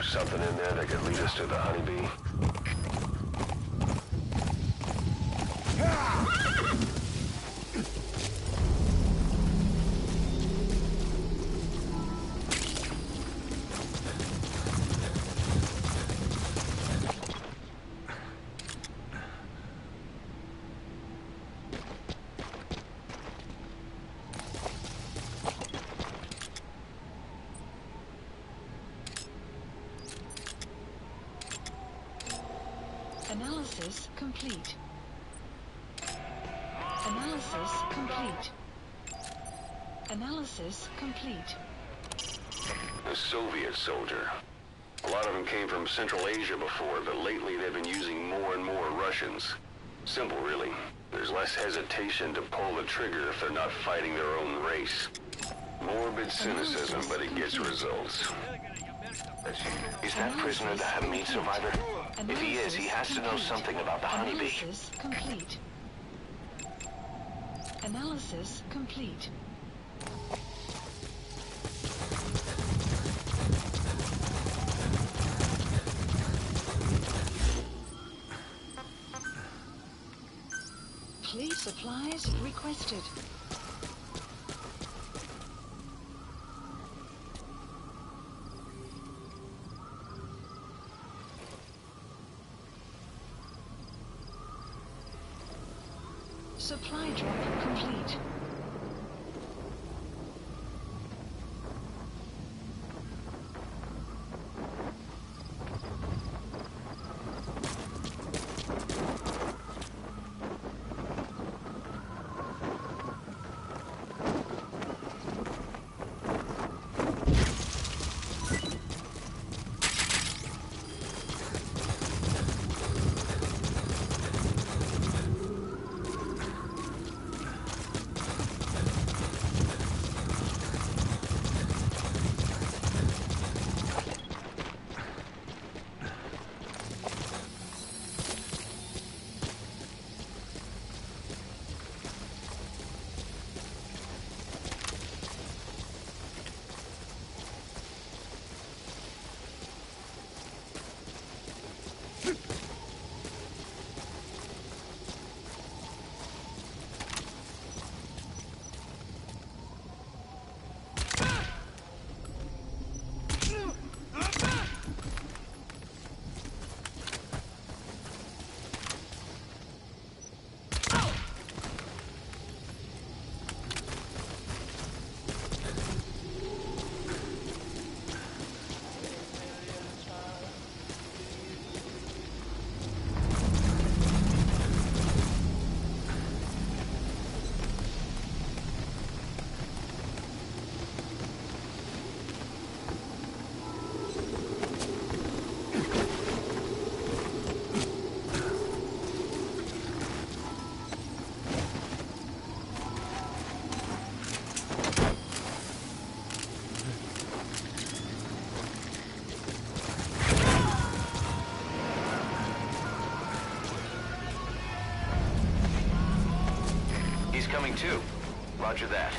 Something in there that could lead us to the honeybee? Analysis complete. Analysis complete. Analysis complete. A Soviet soldier. A lot of them came from Central Asia before, but lately they've been using more and more Russians. Simple, really. There's less hesitation to pull the trigger if they're not fighting their own race. Morbid cynicism, but it gets results. Is that prisoner the Hamid survivor? If he is, he has to know something about the honeybee. Analysis complete. Analysis complete. Please supplies requested. Supply drop complete. coming too. Roger that.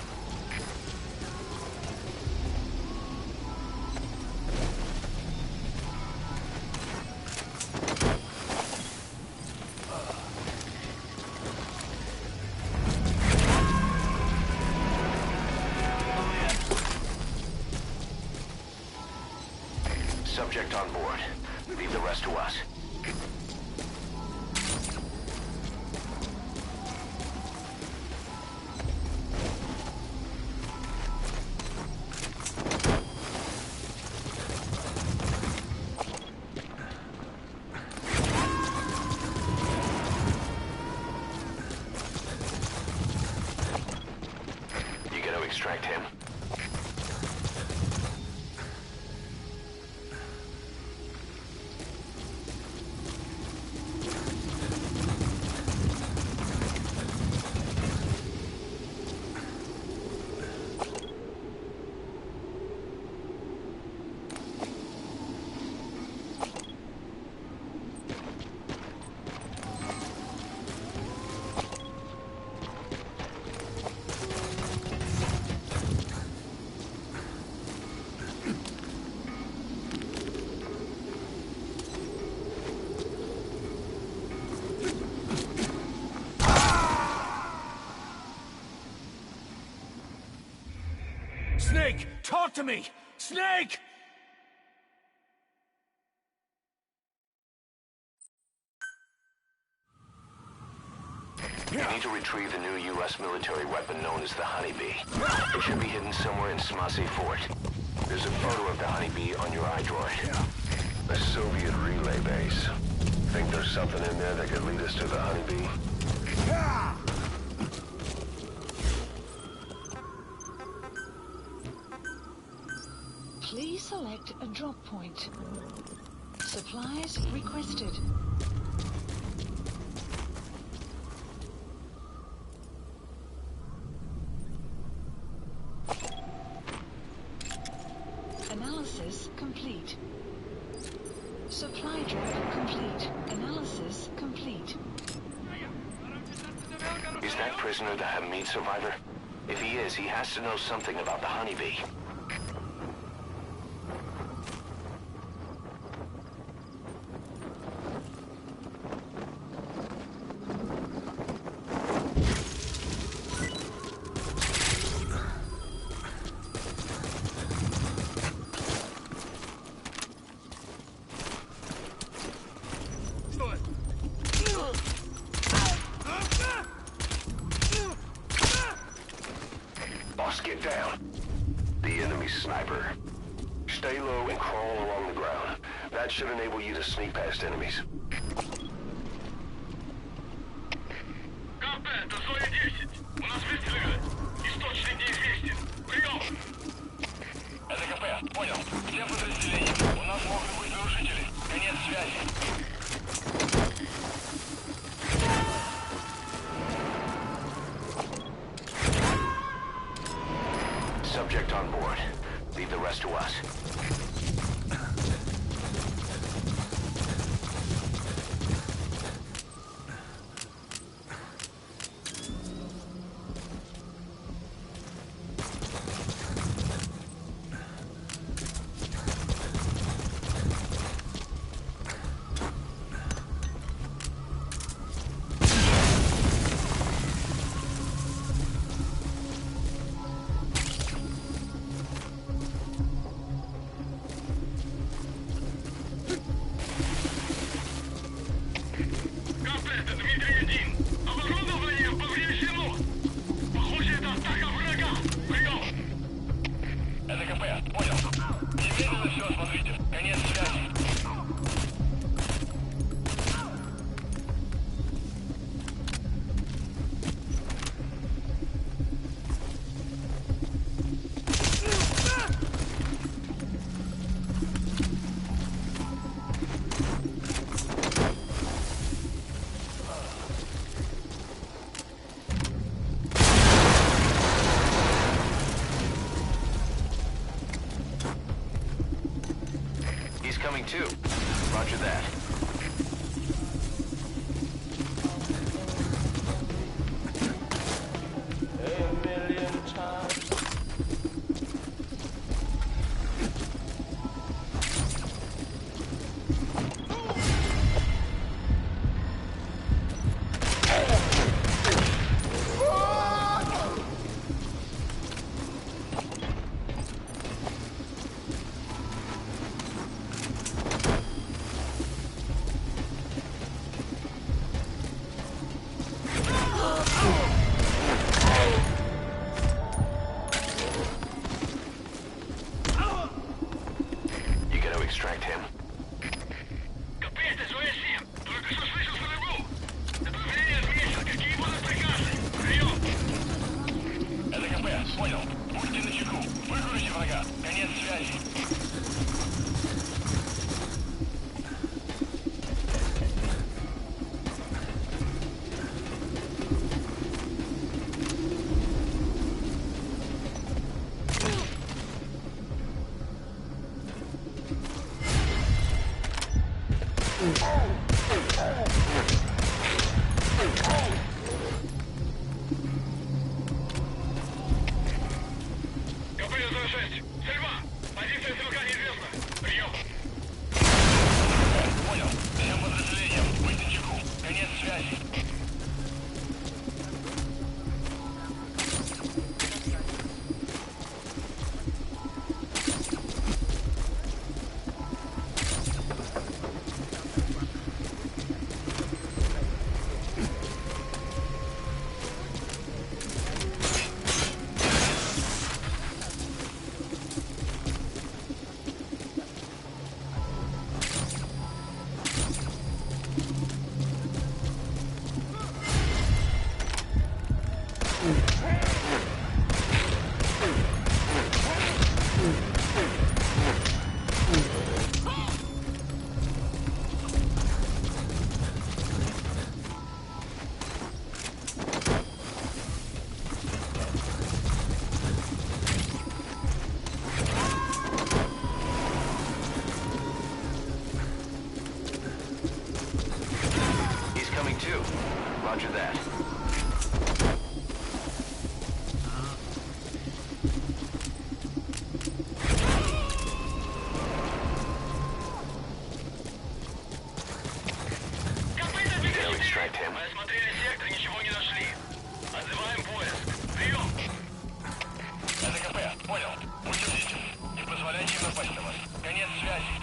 Subject on board. Leave the rest to us. You gonna extract him? Snake, talk to me! Snake! You need to retrieve the new U.S. military weapon known as the Honeybee. It should be hidden somewhere in Smasi Fort. There's a photo of the Honeybee on your iDroid. A Soviet relay base. Think there's something in there that could lead us to the Honeybee? Please select a drop point. Supplies requested. Analysis complete. Supply drop complete. Analysis complete. Is that prisoner the Hamid survivor? If he is, he has to know something about the Honeybee. Boss, get down. The enemy sniper. Stay low and crawl along the ground. That should enable you to sneak past enemies. КП, это Зоя 10. У нас выстрелы. Источник неизвестен. Прием! Это КП, понял. Все подразделения. У нас могут быть нарушители. Конец связи. Subject on board. Leave the rest to us. Coming too. Roger that. связи. He's coming too. Roger that. Копыта Can we extract him? Мы осмотрели сектор, ничего не нашли. Отзываем поиск. Прием. Это КП, понял. Удержите. Не позволяйте им напасть на вас. Конец связи.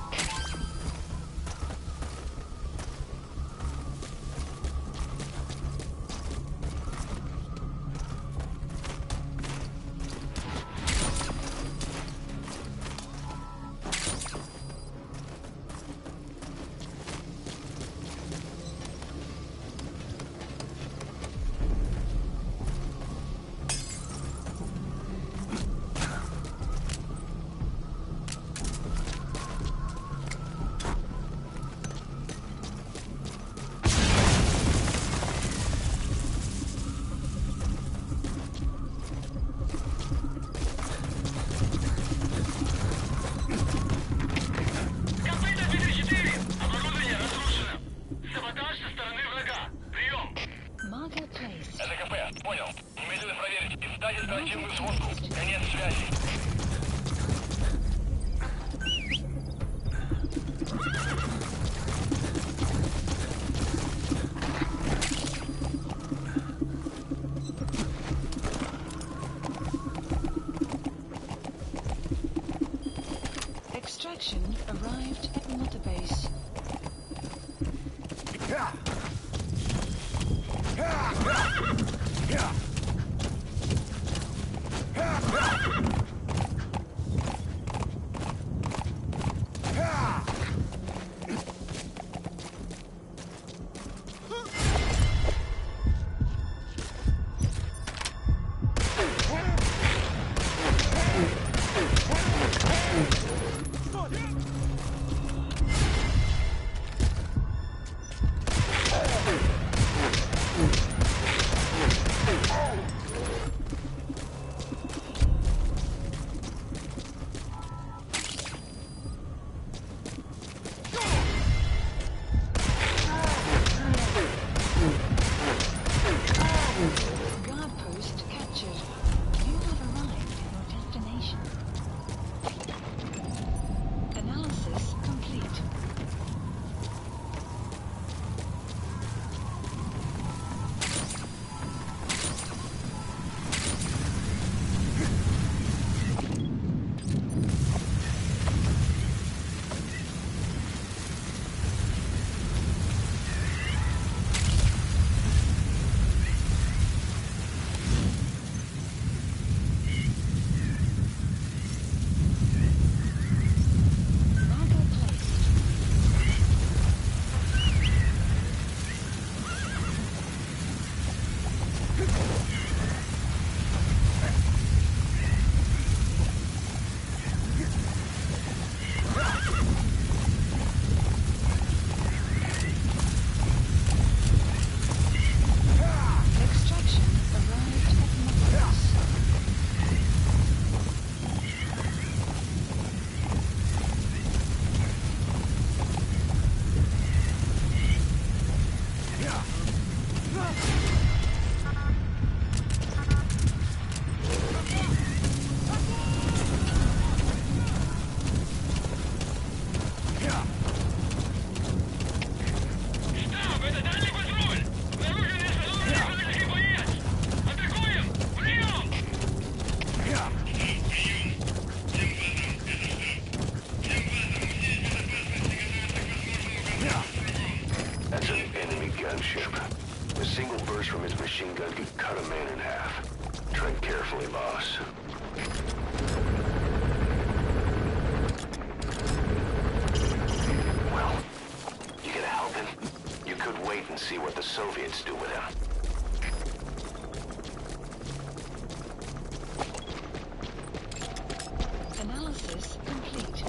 Копыта 4. Оборудование разрушено. Саботаж со стороны врага. Прием. Marker placed. Это КП, понял. Немедленно проверить и встать оперативную сводку. Конец связи. Extraction arrived at Mother Base. Guard post captured. You have arrived at your destination. Analysis complete. Marker placed. Extraction arrived at Mother Base. Штаб, это дальний патруль. gunship. A single burst from his machine gun could cut a man in half. Tread carefully, boss. Well, you gonna help him? You could wait and see what the Soviets do with him. Analysis complete.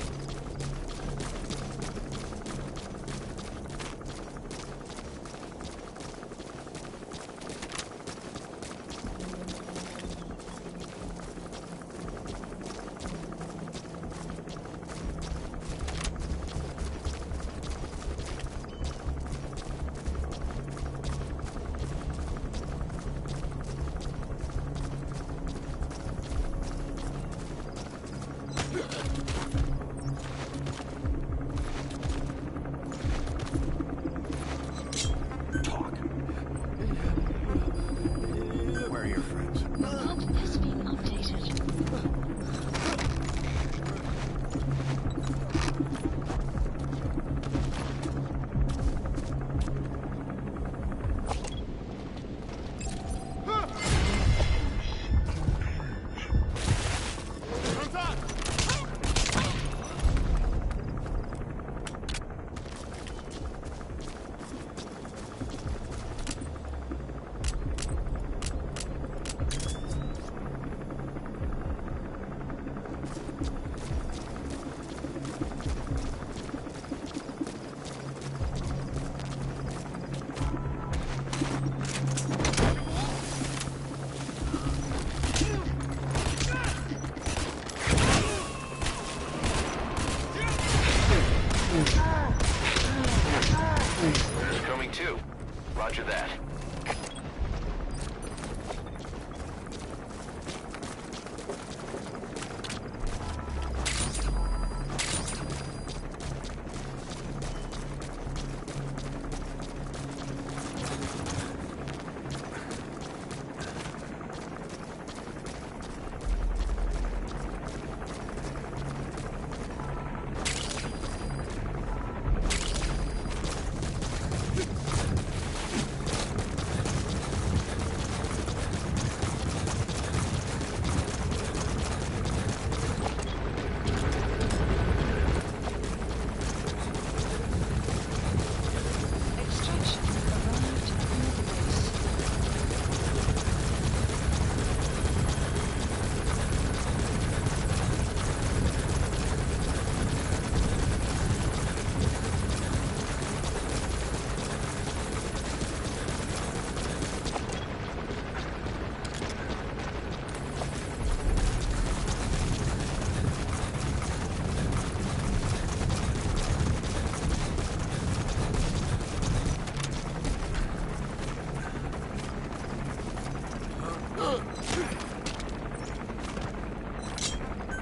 Where are your friends? Map has been updated. Coming too. Roger that. Extraction arrived at the base.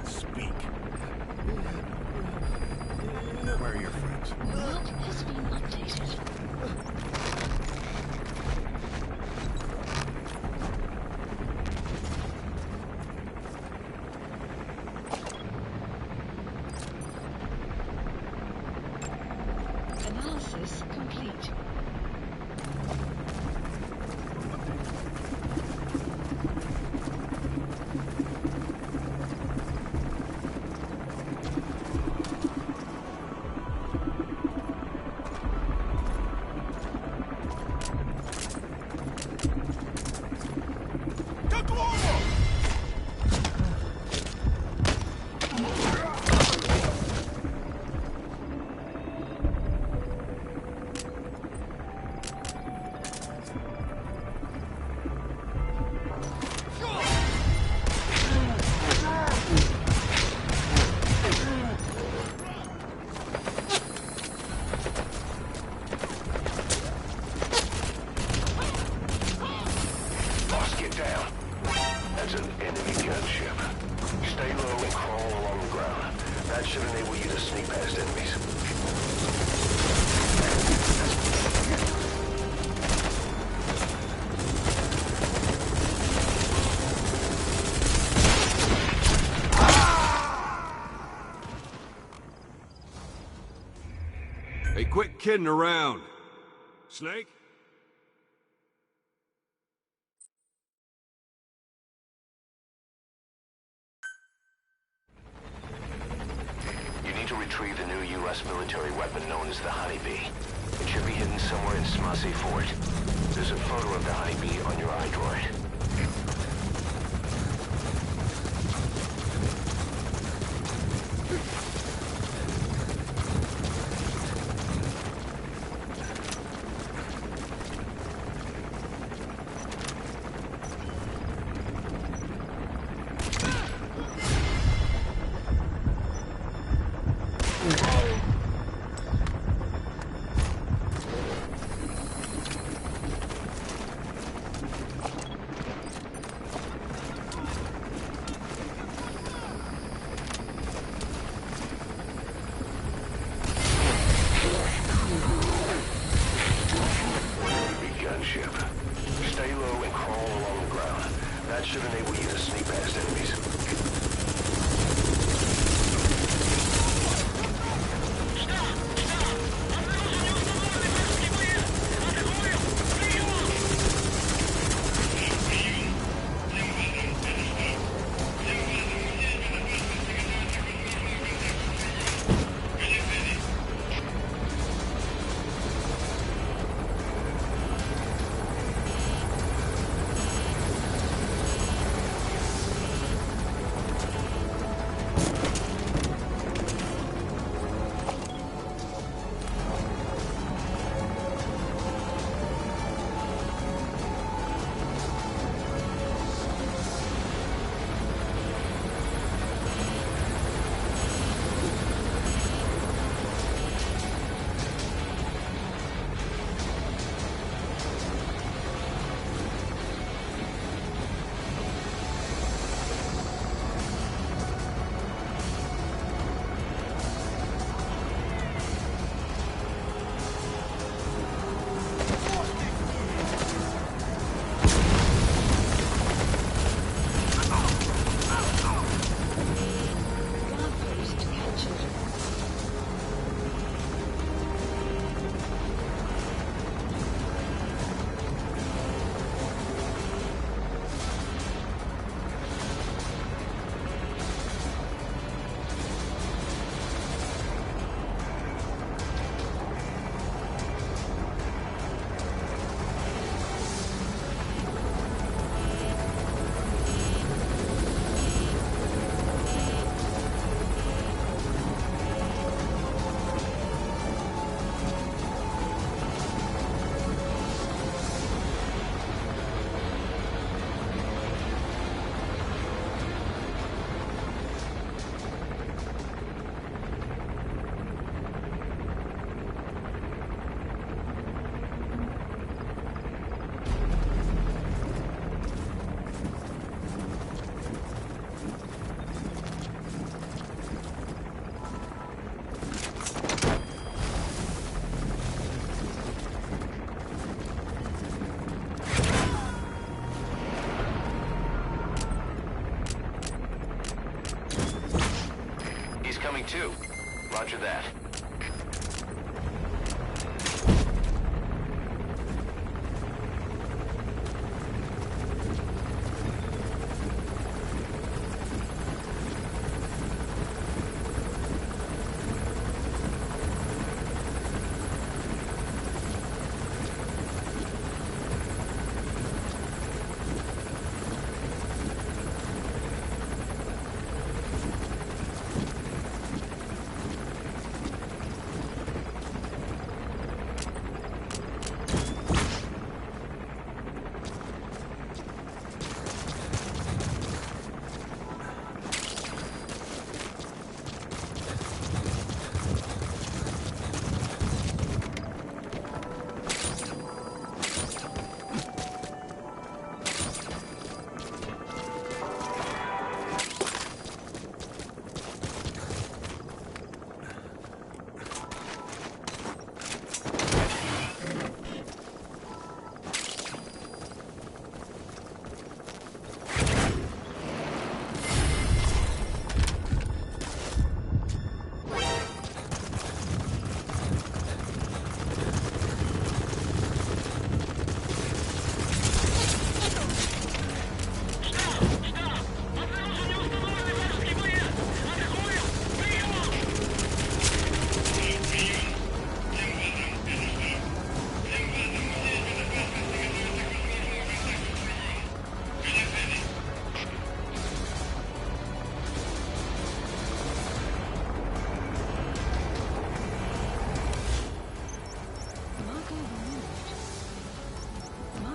Speak. Where are your friends? Map has been updated. Analysis complete. Boss, get down. That's an enemy gunship. Stay low and crawl along the ground. That should enable you to sneak past enemies. Hey, quit kidding around. Snake? retrieve the new U.S. military weapon known as the Honeybee. It should be hidden somewhere in Smasey Fort. There's a photo of the Honeybee on your iDroid. Stay low and crawl along the ground. That should enable you to sneak past enemies.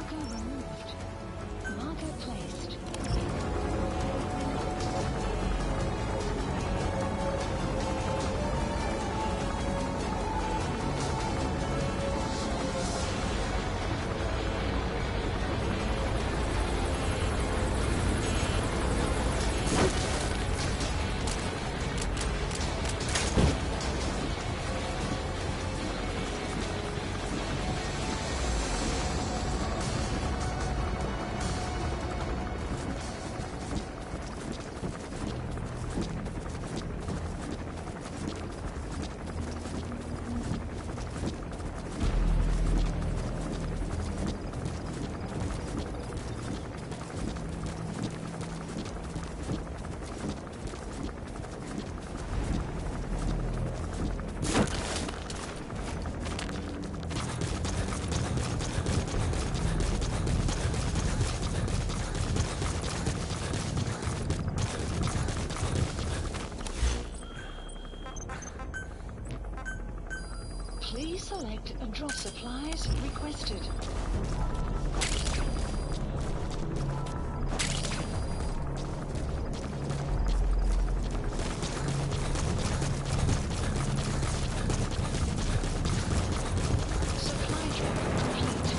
Cargo removed. Marker placed. Please select and drop supplies requested. Supply drop complete.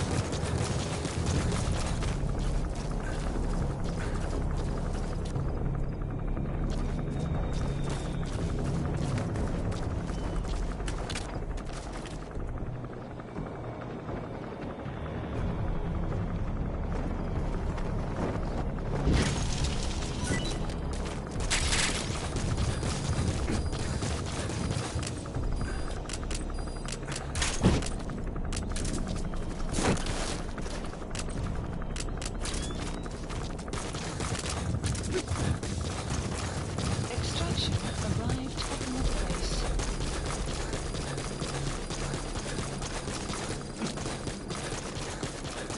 Extraction arrived at the mother base.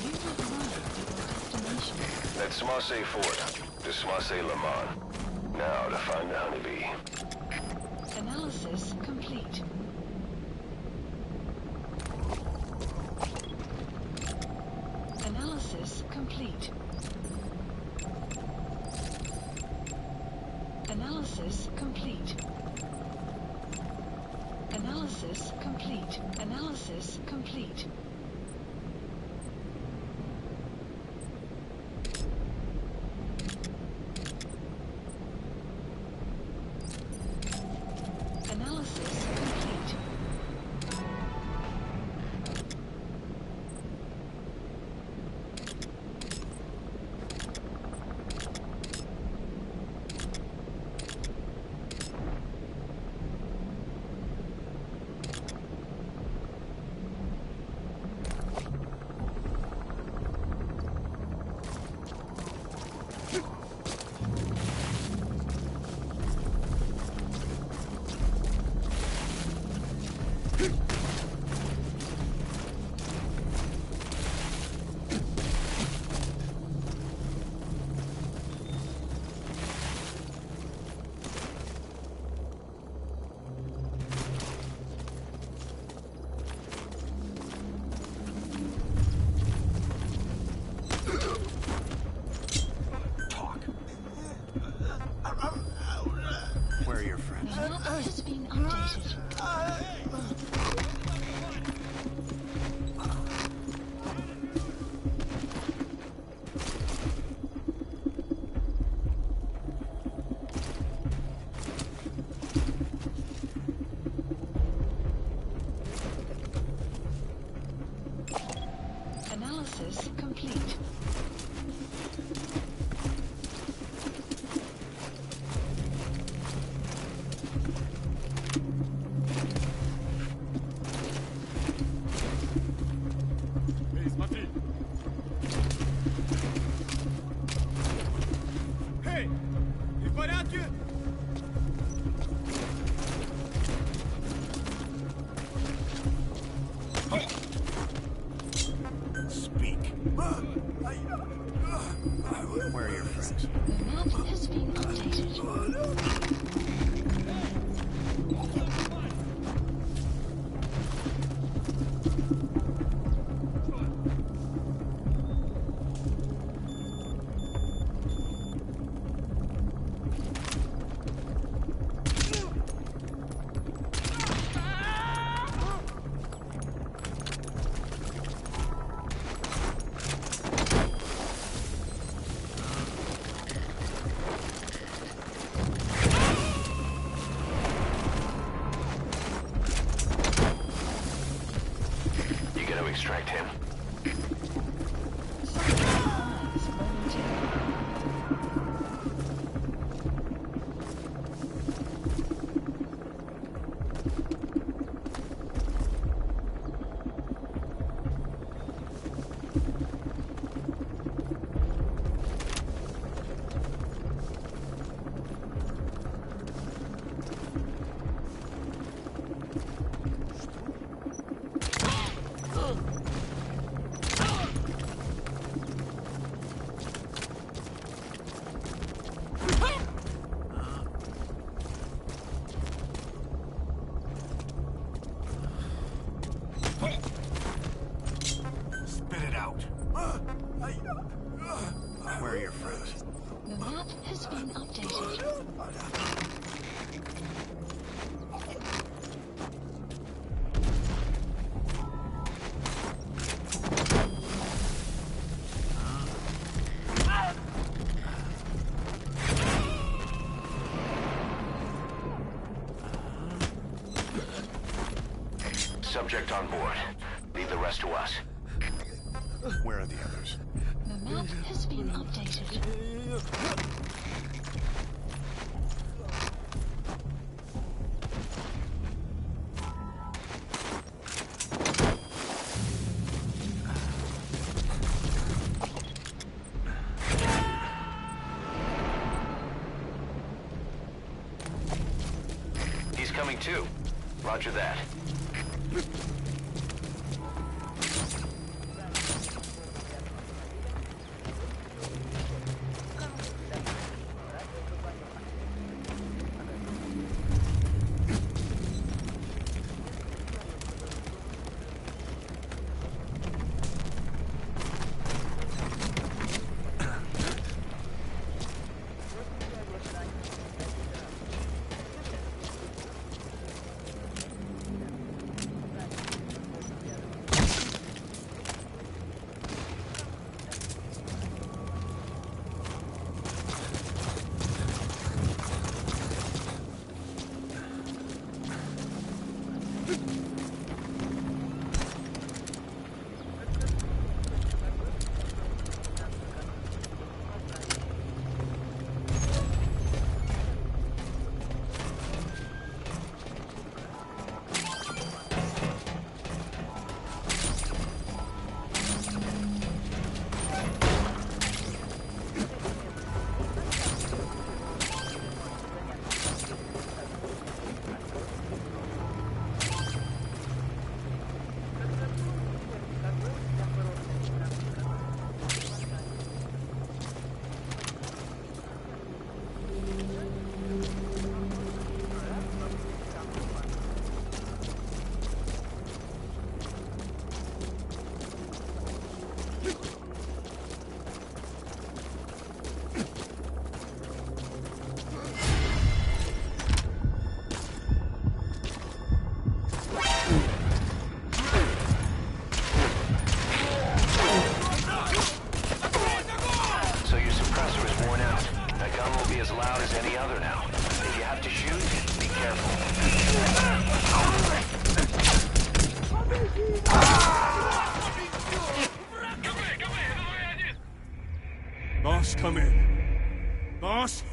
You have arrived at your destination. That's Marseille Fort. To Marseille Le Mans. Now to find the honeybee. Analysis complete. Analysis complete. Analysis complete. Analysis complete. Analysis complete. Analysis complete. Where are your friends? The map has been updated. Analysis complete. Эй, смотри! Эй! Ты в порядке? Speak. Where are your friends? The map has been updated. Where are your friends? The map has been updated. Subject on board. Leave the rest to us. Where are the others? The map has been updated. He's coming too. Roger that. Boss, come in. Boss?